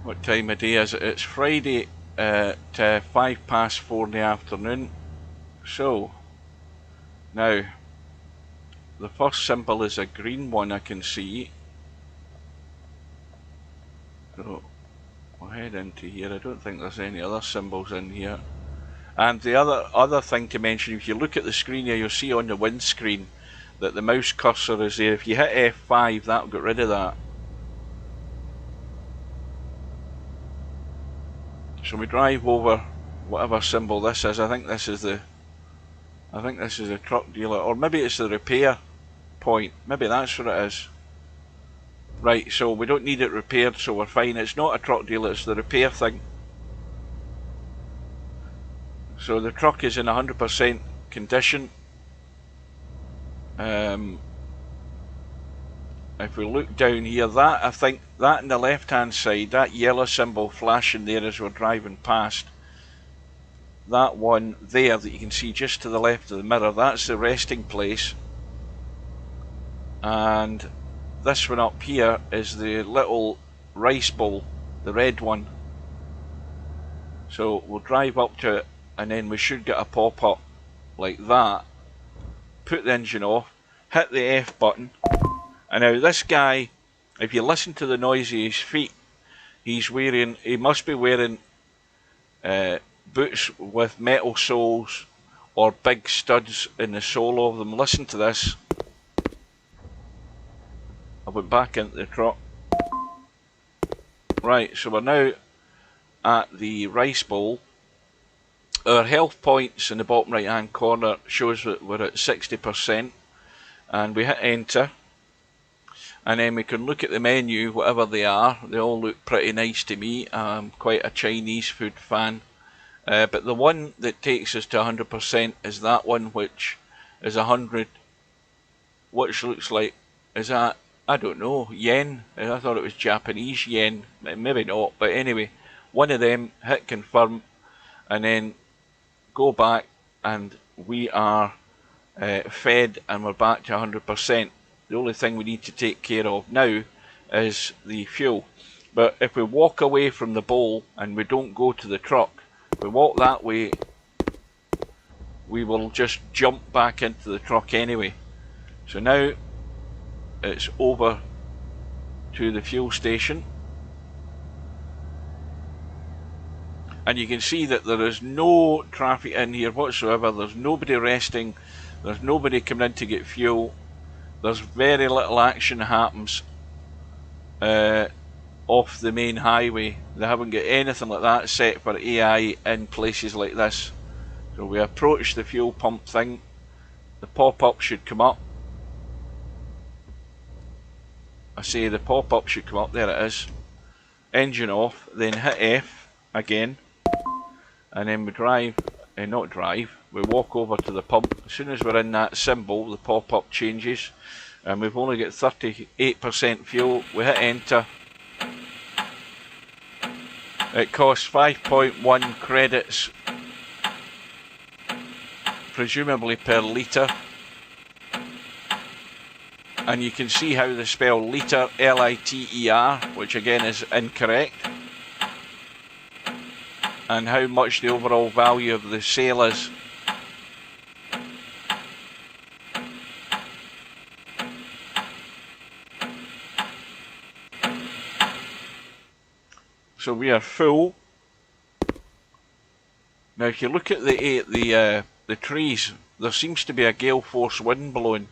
What time of day is it? It's Friday at 4:05 in the afternoon. So, now, the first symbol is a green one I can see. So, we'll head into here. I don't think there's any other symbols in here. And the other thing to mention, if you look at the screen here, you'll see on the windscreen that the mouse cursor is there. If you hit F5, that'll get rid of that. So we drive over whatever symbol this is. I think this is a truck dealer, or maybe it's the repair point. Maybe that's what it is. Right, so we don't need it repaired, so we're fine. It's not a truck dealer, it's the repair thing. So the truck is in 100% condition. If we look down here, that, I think that on the left hand side, that yellow symbol flashing there as we're driving past, that one there that you can see just to the left of the mirror, that's the resting place. And this one up here is the little rice bowl, the red one. So we'll drive up to it, and then we should get a pop-up like that. Put the engine off, hit the F button, and now this guy, if you listen to the noise of his feet, he must be wearing boots with metal soles or big studs in the sole of them. Listen to this. I went back into the truck. Right, so we're now at the rice bowl. Our health points in the bottom right hand corner shows that we're at 60%, and we hit enter, and then we can look at the menu, whatever they are. They all look pretty nice to me. I'm quite a Chinese food fan, but the one that takes us to 100% is that one, which is 100, which looks like, is that, I don't know, yen? I thought it was Japanese yen, maybe not, but anyway, one of them. Hit confirm, and then go back, and we are fed, and we're back to 100%. The only thing we need to take care of now is the fuel. But if we walk away from the bowl and we don't go to the truck, if we walk that way, we will just jump back into the truck anyway. So now it's over to the fuel station, and you can see that there is no traffic in here whatsoever. There's nobody resting, there's nobody coming in to get fuel. There's very little action happens off the main highway. They haven't got anything like that set for AI in places like this. So we approach the fuel pump thing, the pop-up should come up. I say the pop-up should come up, there it is. Engine off, then hit F again, and then we drive, we walk over to the pump. As soon as we're in that symbol, the pop-up changes, and we've only got 38% fuel. We hit enter. It costs 5.1 credits, presumably per litre. And you can see how they spell litre, L-I-T-E-R, which again is incorrect. And how much the overall value of the sale is. So we are full. Now if you look at the trees, there seems to be a gale force wind blowing,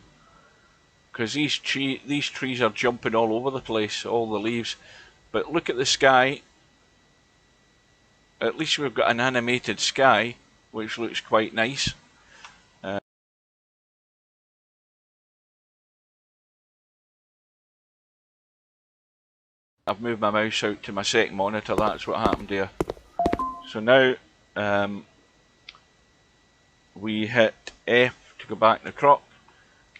because these trees are jumping all over the place, all the leaves. But look at the sky. At least we've got an animated sky, which looks quite nice. I've moved my mouse out to my second monitor, that's what happened there. So now we hit F to go back in the truck,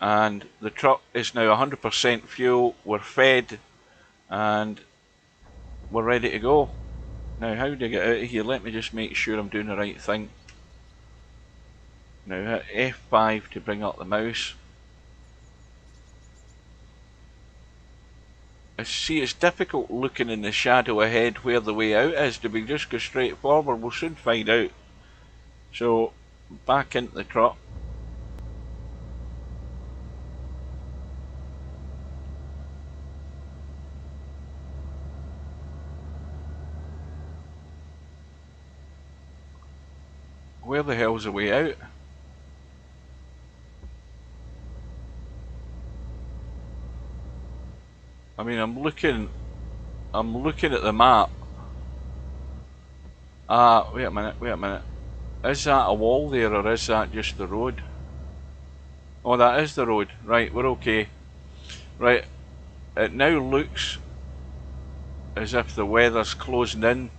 and the truck is now 100% fuel. We're fed and we're ready to go. Now how do I get out of here? Let me just make sure I'm doing the right thing. Now hit F5 to bring up the mouse. see, it's difficult looking in the shadow ahead where the way out is. Do we just go straight forward? We'll soon find out. So, back into the truck. Where the hell's the way out? I mean, I'm looking at the map. Ah, wait a minute. Is that a wall there, or is that just the road? Oh, that is the road. Right, we're okay. Right, it now looks as if the weather's closing in.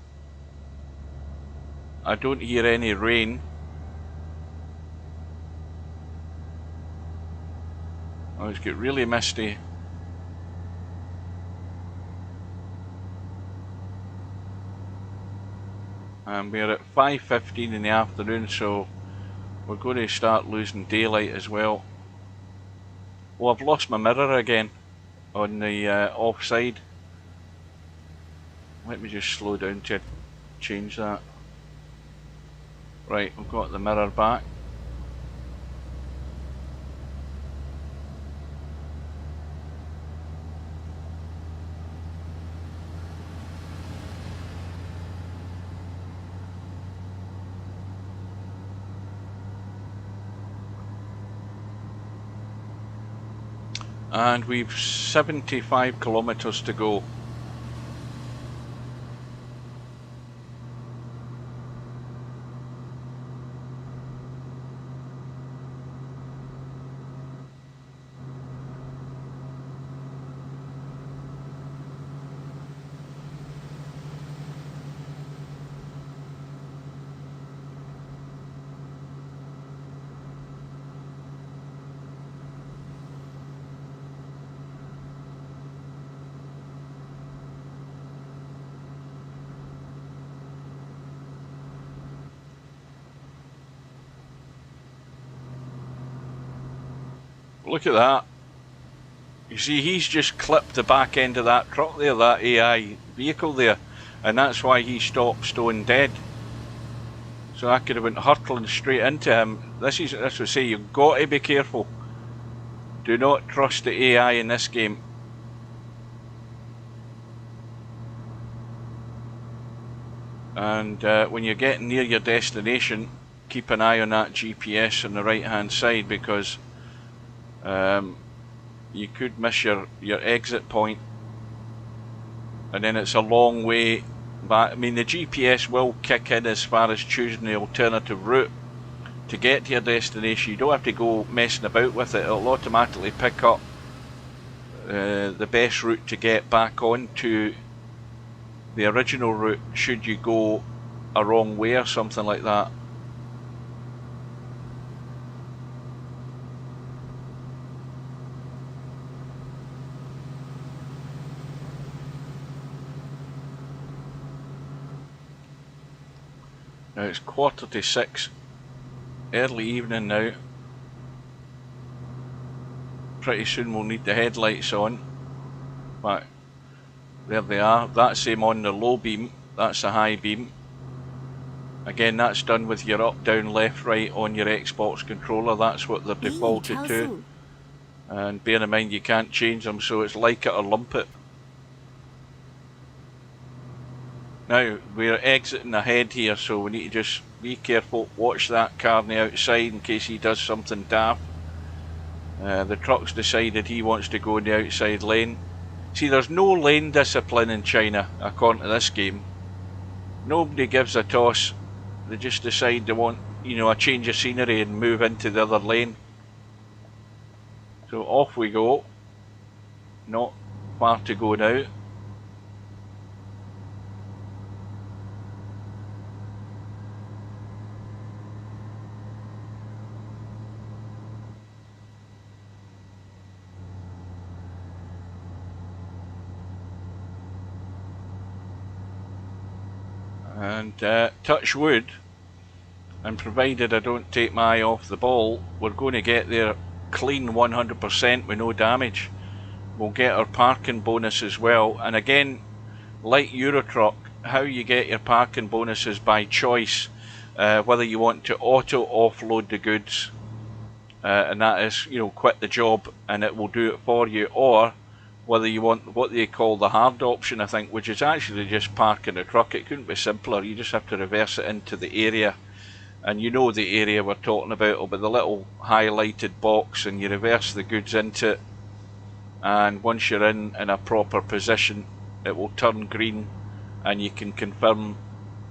I don't hear any rain. Oh, it's got really misty. And we're at 5:15 in the afternoon, so we're going to start losing daylight as well. Oh, I've lost my mirror again on the offside. Let me just slow down to change that. Right, we've got the mirror back. And we've 75 kilometers to go. Look at that. You see, he's just clipped the back end of that truck there, that AI vehicle there, and that's why he stopped stone dead. So I could have went hurtling straight into him. This would say you've got to be careful. Do not trust the AI in this game. And when you're getting near your destination, keep an eye on that GPS on the right hand side, because you could miss your exit point, and then it's a long way back. I mean, the GPS will kick in as far as choosing the alternative route to get to your destination. You don't have to go messing about with it. It'll automatically pick up the best route to get back on to the original route should you go a wrong way or something like that. Now it's 5:45, early evening now. Pretty soon we'll need the headlights on, but there they are. That's them on the low beam, that's the high beam. Again, that's done with your up, down, left, right on your Xbox controller. That's what they're defaulted to. And bear in mind you can't change them, so it's like it or lump it. Now, we're exiting ahead here, so we need to just be careful. Watch that car on the outside in case he does something daft. The truck's decided he wants to go in the outside lane. See, there's no lane discipline in China, according to this game. Nobody gives a toss. They just decide they want, a change of scenery and move into the other lane. So off we go. Not far to go now. And touch wood, and provided I don't take my eye off the ball, we're going to get there clean 100% with no damage. we'll get our parking bonus as well. And again, like Eurotruck, how you get your parking bonus is by choice, whether you want to auto offload the goods, and that is, quit the job and it will do it for you, or whether you want what they call the hard option, I think, which is actually just parking the truck. It couldn't be simpler. You just have to reverse it into the area, and you know the area we're talking about. It'll be the little highlighted box, and you reverse the goods into it, and once you're in a proper position, it will turn green and you can confirm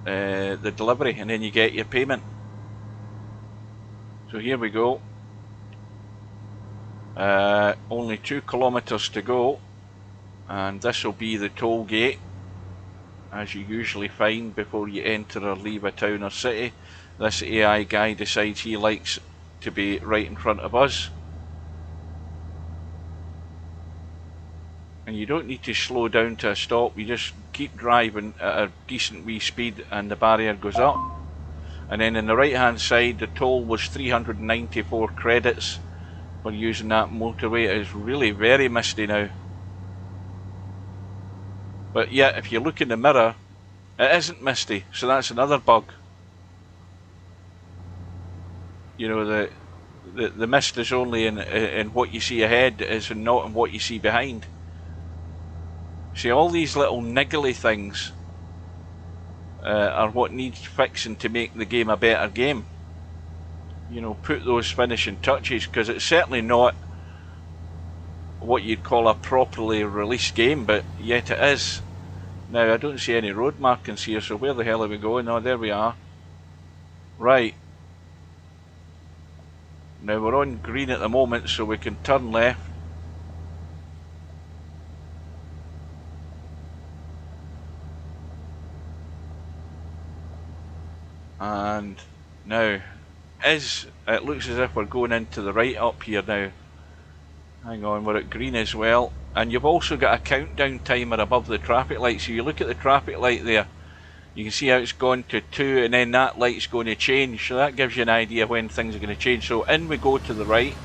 the delivery, and then you get your payment. So here we go. Only 2 kilometers to go, and this will be the toll gate, as you usually find before you enter or leave a town or city. This AI guy decides he likes to be right in front of us, and you don't need to slow down to a stop. You just keep driving at a decent wee speed and the barrier goes up. And then on the right hand side, the toll was 394 credits for using that motorway. It is really very misty now, but yet if you look in the mirror, it isn't misty, so that's another bug. The mist is only in what you see ahead, is not in what you see behind. See, all these little niggly things are what needs fixing to make the game a better game. Put those finishing touches, because it's certainly not what you'd call a properly released game, but yet it is. Now, I don't see any road markings here, so where the hell are we going? Oh, there we are. Right. Now we're on green at the moment, so we can turn left. And now, it looks as if we're going into the right up here now. Hang on, we're at green as well. And you've also got a countdown timer above the traffic light. So you look at the traffic light there, you can see how it's gone to 2, and then that light's going to change. So that gives you an idea when things are going to change. So in we go to the right.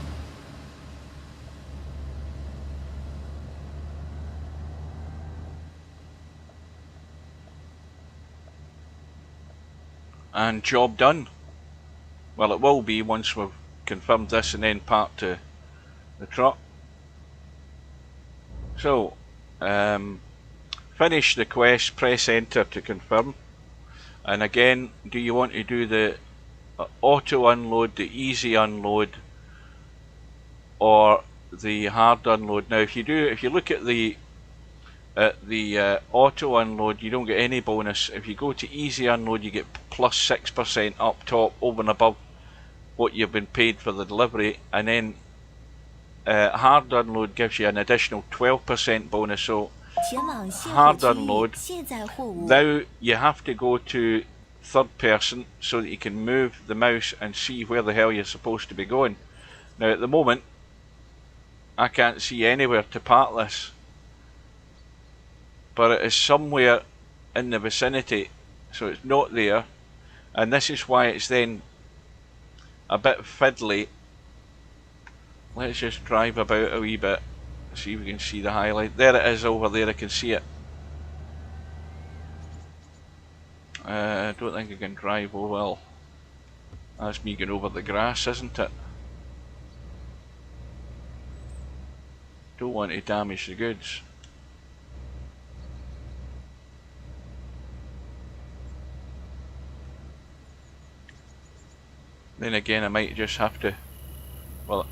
And job done. Well, it will be once we've confirmed this and then parked to the truck. So, finish the quest, press enter to confirm. And again, do you want to do the auto unload, the easy unload, or the hard unload? Now, if you look at the auto unload, you don't get any bonus. If you go to easy unload, you get plus 6% up top over and above what you've been paid for the delivery, and then hard unload gives you an additional 12% bonus. So hard unload, now you have to go to third person so that you can move the mouse and see where the hell you're supposed to be going. Now at the moment I can't see anywhere to park this, but it is somewhere in the vicinity, so it's not there, and this is why it's then a bit fiddly. Let's just drive about a wee bit, see if we can see the highlight. There it is over there, I can see it. I don't think I can drive, oh well. That's me going over the grass, isn't it? Don't want to damage the goods. Then again, I might just have to, well,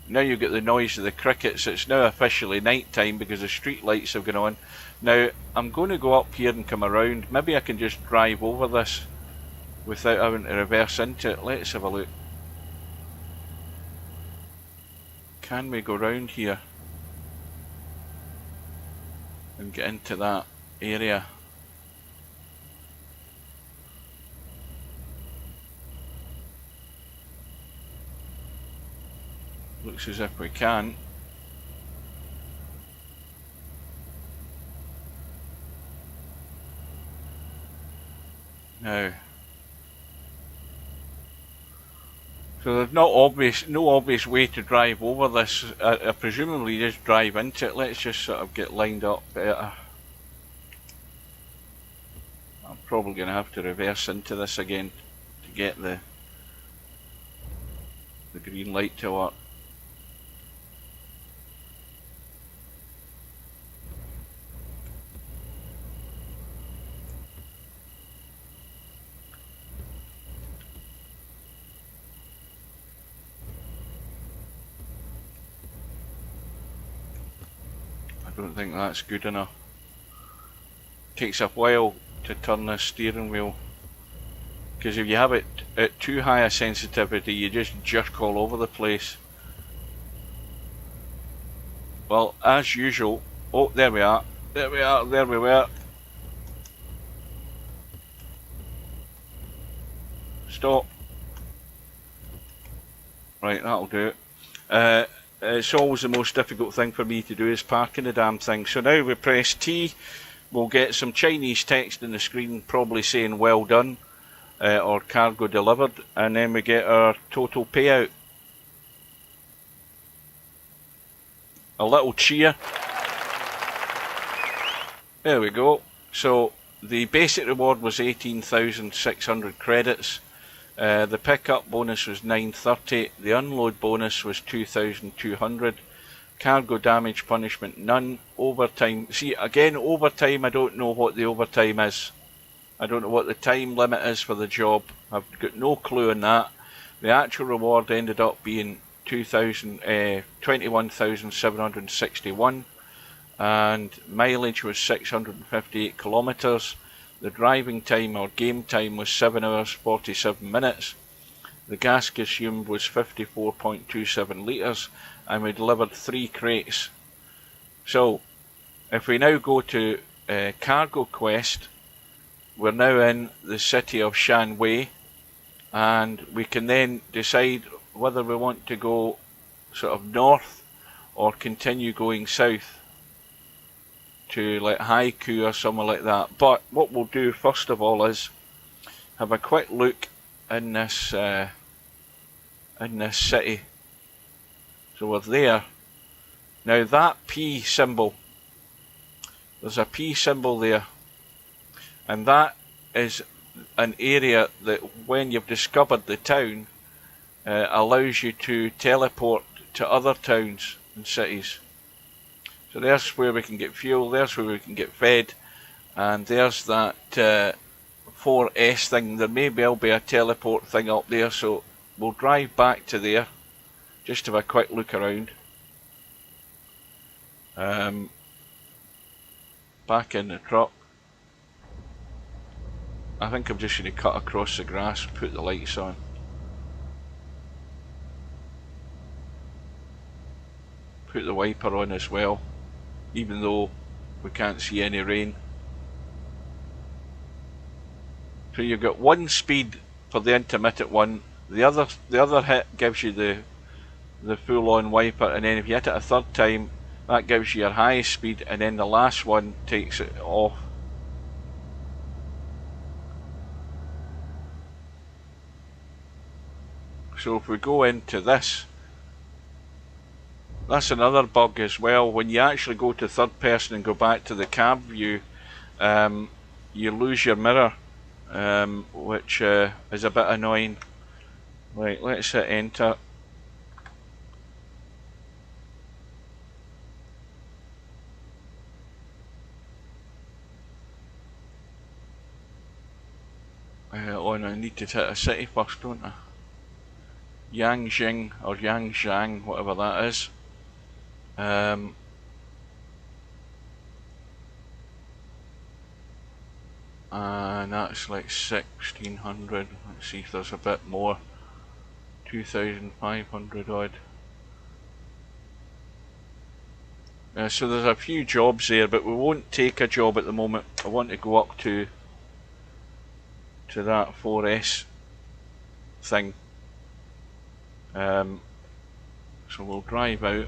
now you get the noise of the crickets. It's now officially night time because the street lights have gone on. Now I'm going to go up here and come around. Maybe I can just drive over this without having to reverse into it. Let's have a look. Can we go round here and get into that area? Looks as if we can. Now, So there's no obvious way to drive over this. Presumably you just drive into it. Let's just sort of get lined up better. I'm probably going to have to reverse into this again to get the green light to work. I don't think that's good enough. Takes a while to turn the steering wheel, because if you have it at too high a sensitivity you just jerk all over the place. Well, as usual, oh, there we are, there we were. Stop. Right, that'll do it. It's always the most difficult thing for me to do is parking the damn thing. So now we press T, we'll get some Chinese text in the screen probably saying well done or cargo delivered, and then we get our total payout. A little cheer. There we go. So the basic reward was 18,600 credits. The pickup bonus was 930, the unload bonus was 2,200, cargo damage punishment none, overtime, see again overtime, I don't know what the overtime is, I don't know what the time limit is for the job, I've got no clue on that. The actual reward ended up being 21,761 and mileage was 658 kilometres. The driving time or game time was 7 hours 47 minutes. The gas consumed was 54.27 litres and we delivered 3 crates. So if we now go to Cargo Quest, we're now in the city of Shanwei and we can then decide whether we want to go sort of north or continue going south to like Haiku or somewhere like that. But what we'll do first of all is have a quick look in this city. So we're there. Now that P symbol, there's a P symbol there, and that is an area that when you've discovered the town allows you to teleport to other towns and cities. So there's where we can get fuel, there's where we can get fed, and there's that 4S thing. There may well be a teleport thing up there, so we'll drive back to there, just have a quick look around. Back in the truck. I think I'm just going to cut across the grass and put the lights on. Put the wiper on as well, even though we can't see any rain. So you've got one speed for the intermittent one, the other hit gives you the full on wiper, and then if you hit it a third time that gives you your highest speed, and then the last one takes it off. So if we go into this, that's another bug as well. When you actually go to third person and go back to the cab view, you lose your mirror, which is a bit annoying. Right, let's hit enter. Oh, and I need to hit a city first, don't I? Yangjing or Yangzhang, whatever that is. And that's like 1600. Let's see if there's a bit more. 2500 odd. So there's a few jobs there, but we won't take a job at the moment. I want to go up to that 4S thing. So we'll drive out.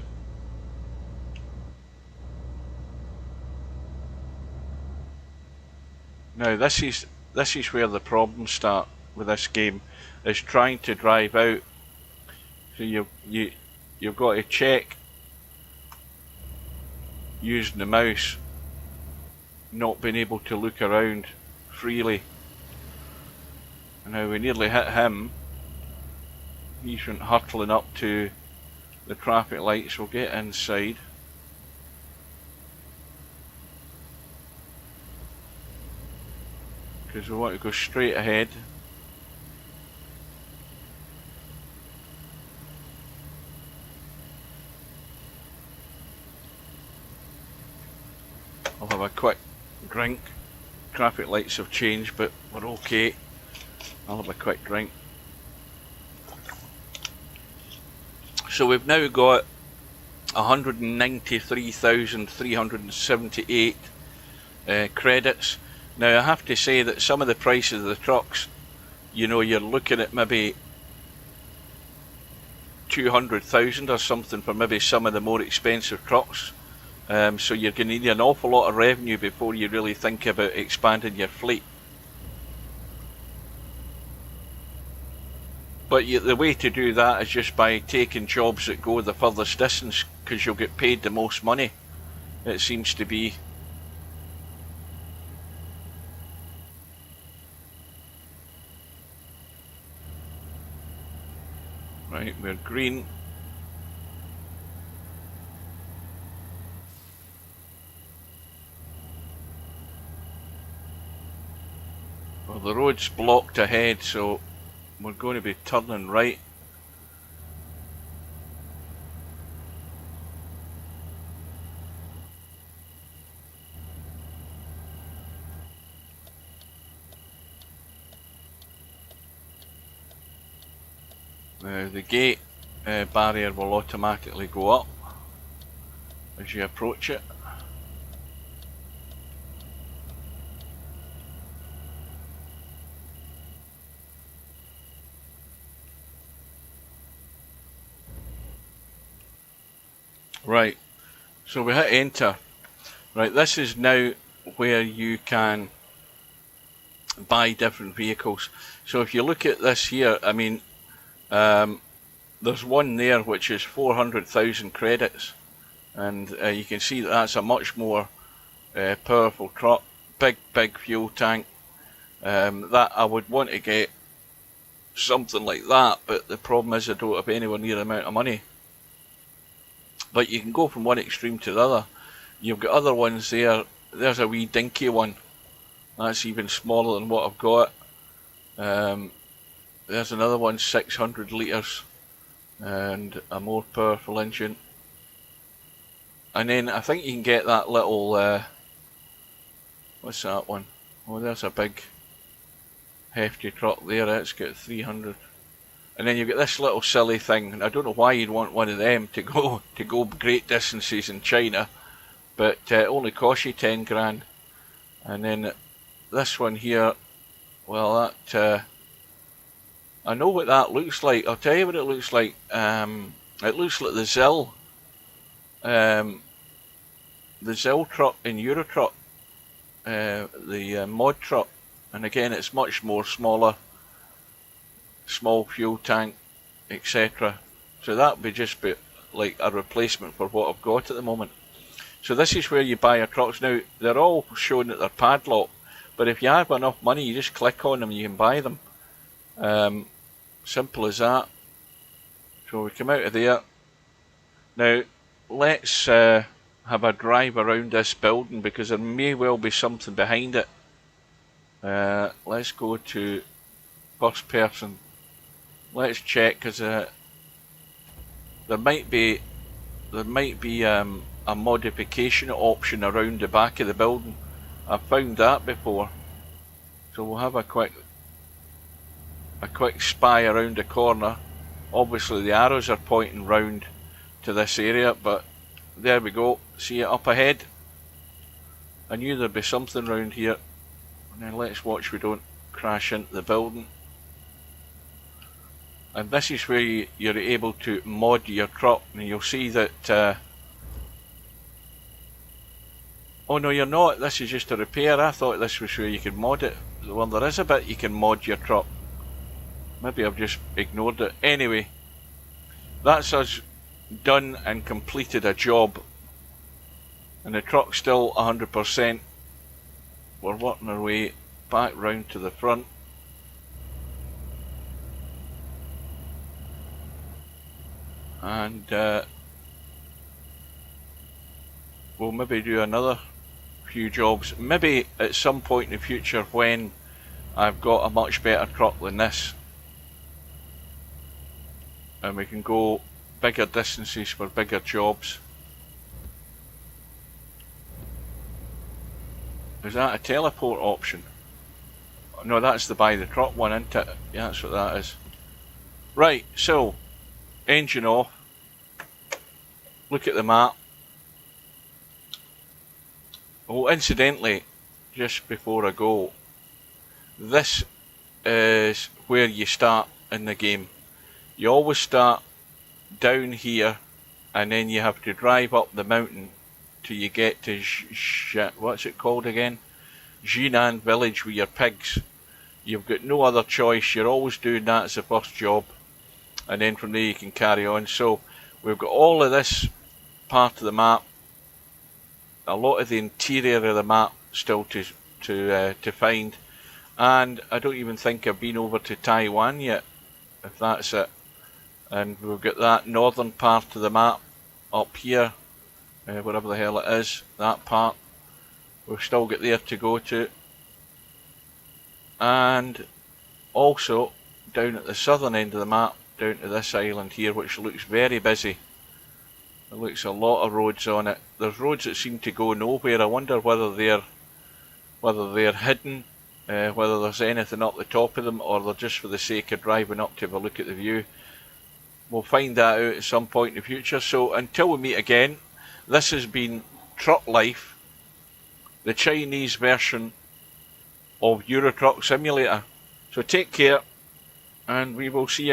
Now this is where the problems start with this game, is trying to drive out So you've got to check using the mouse, not being able to look around freely. And now we nearly hit him. He's went hurtling up to the traffic lights. We'll get inside. Because we want to go straight ahead. I'll have a quick drink. Traffic lights have changed, but we're okay. I'll have a quick drink. So we've now got 193,378 credits. Now I have to say that some of the prices of the trucks, you know, you're looking at maybe 200,000 or something for maybe some of the more expensive trucks. So you're going to need an awful lot of revenue before you really think about expanding your fleet. But the way to do that is just by taking jobs that go the furthest distance, because you'll get paid the most money, it seems to be. Right, we're green. Well, the road's blocked ahead, so we're going to be turning right. The gate barrier will automatically go up as you approach it. Right, so we hit enter. Right, this is now where you can buy different vehicles. So if you look at this here, I mean, there's one there which is 400,000 credits, and you can see that that's a much more powerful truck, big fuel tank. That I would want to get something like that, but the problem is I don't have anywhere near the amount of money. But you can go from one extreme to the other. You've got other ones there. There's a wee dinky one. That's even smaller than what I've got. There's another one, 600 litres, and a more powerful engine. And then I think you can get that little, what's that one? Oh, there's a big hefty truck there. It's got 300. And then you've got this little silly thing, and I don't know why you'd want one of them to go great distances in China, but it only costs you 10 grand. And then this one here, well, that I know what that looks like. I'll tell you what it looks like. It looks like the ZIL truck in Euro Truck, the mod truck, and again it's much more smaller. Small fuel tank, etc. So that would be just like a replacement for what I've got at the moment. So this is where you buy your trucks. Now they're all showing that they're padlocked, but if you have enough money, you just click on them and you can buy them. Simple as that. So we come out of there. Now let's have a drive around this building, because there may well be something behind it. Let's go to first person. Let's check, because there might be a modification option around the back of the building. I've found that before, so we'll have a quick spy around the corner. Obviously the arrows are pointing round to this area, but there we go. See it up ahead. I knew there'd be something round here. And then let's watch we don't crash into the building. And this is where you're able to mod your truck, and you'll see that oh no, you're not. This is just a repair. I thought this was where you could mod it. Well, there is a bit you can mod your truck. Maybe I've just ignored it. Anyway, that's us done and completed a job. And the truck's still 100%. We're working our way back round to the front. And we'll maybe do another few jobs. Maybe at some point in the future when I've got a much better truck than this. And we can go bigger distances for bigger jobs. Is that a teleport option? No, that's the buy the truck one, isn't it? Yeah, that's what that is. Right, so engine off. Look at the map. Oh, incidentally, just before I go, this is where you start in the game. You always start down here, and then you have to drive up the mountain till you get to what's it called again? Jinan village with your pigs. You've got no other choice. You're always doing that as the first job, and then from there you can carry on. So we've got all of this part of the map, a lot of the interior of the map still to find, and I don't even think I've been over to Taiwan yet, if that's it. And we've got that northern part of the map up here, whatever the hell it is, that part we've still got there to go to. And also down at the southern end of the map, down to this island here, which looks very busy. There looks a lot of roads on it. There's roads that seem to go nowhere. I wonder whether they're hidden, whether there's anything up the top of them, or they're just for the sake of driving up to have a look at the view. We'll find that out at some point in the future. So until we meet again, this has been Truck Life, the Chinese version of Euro Truck Simulator. So take care, and we will see you.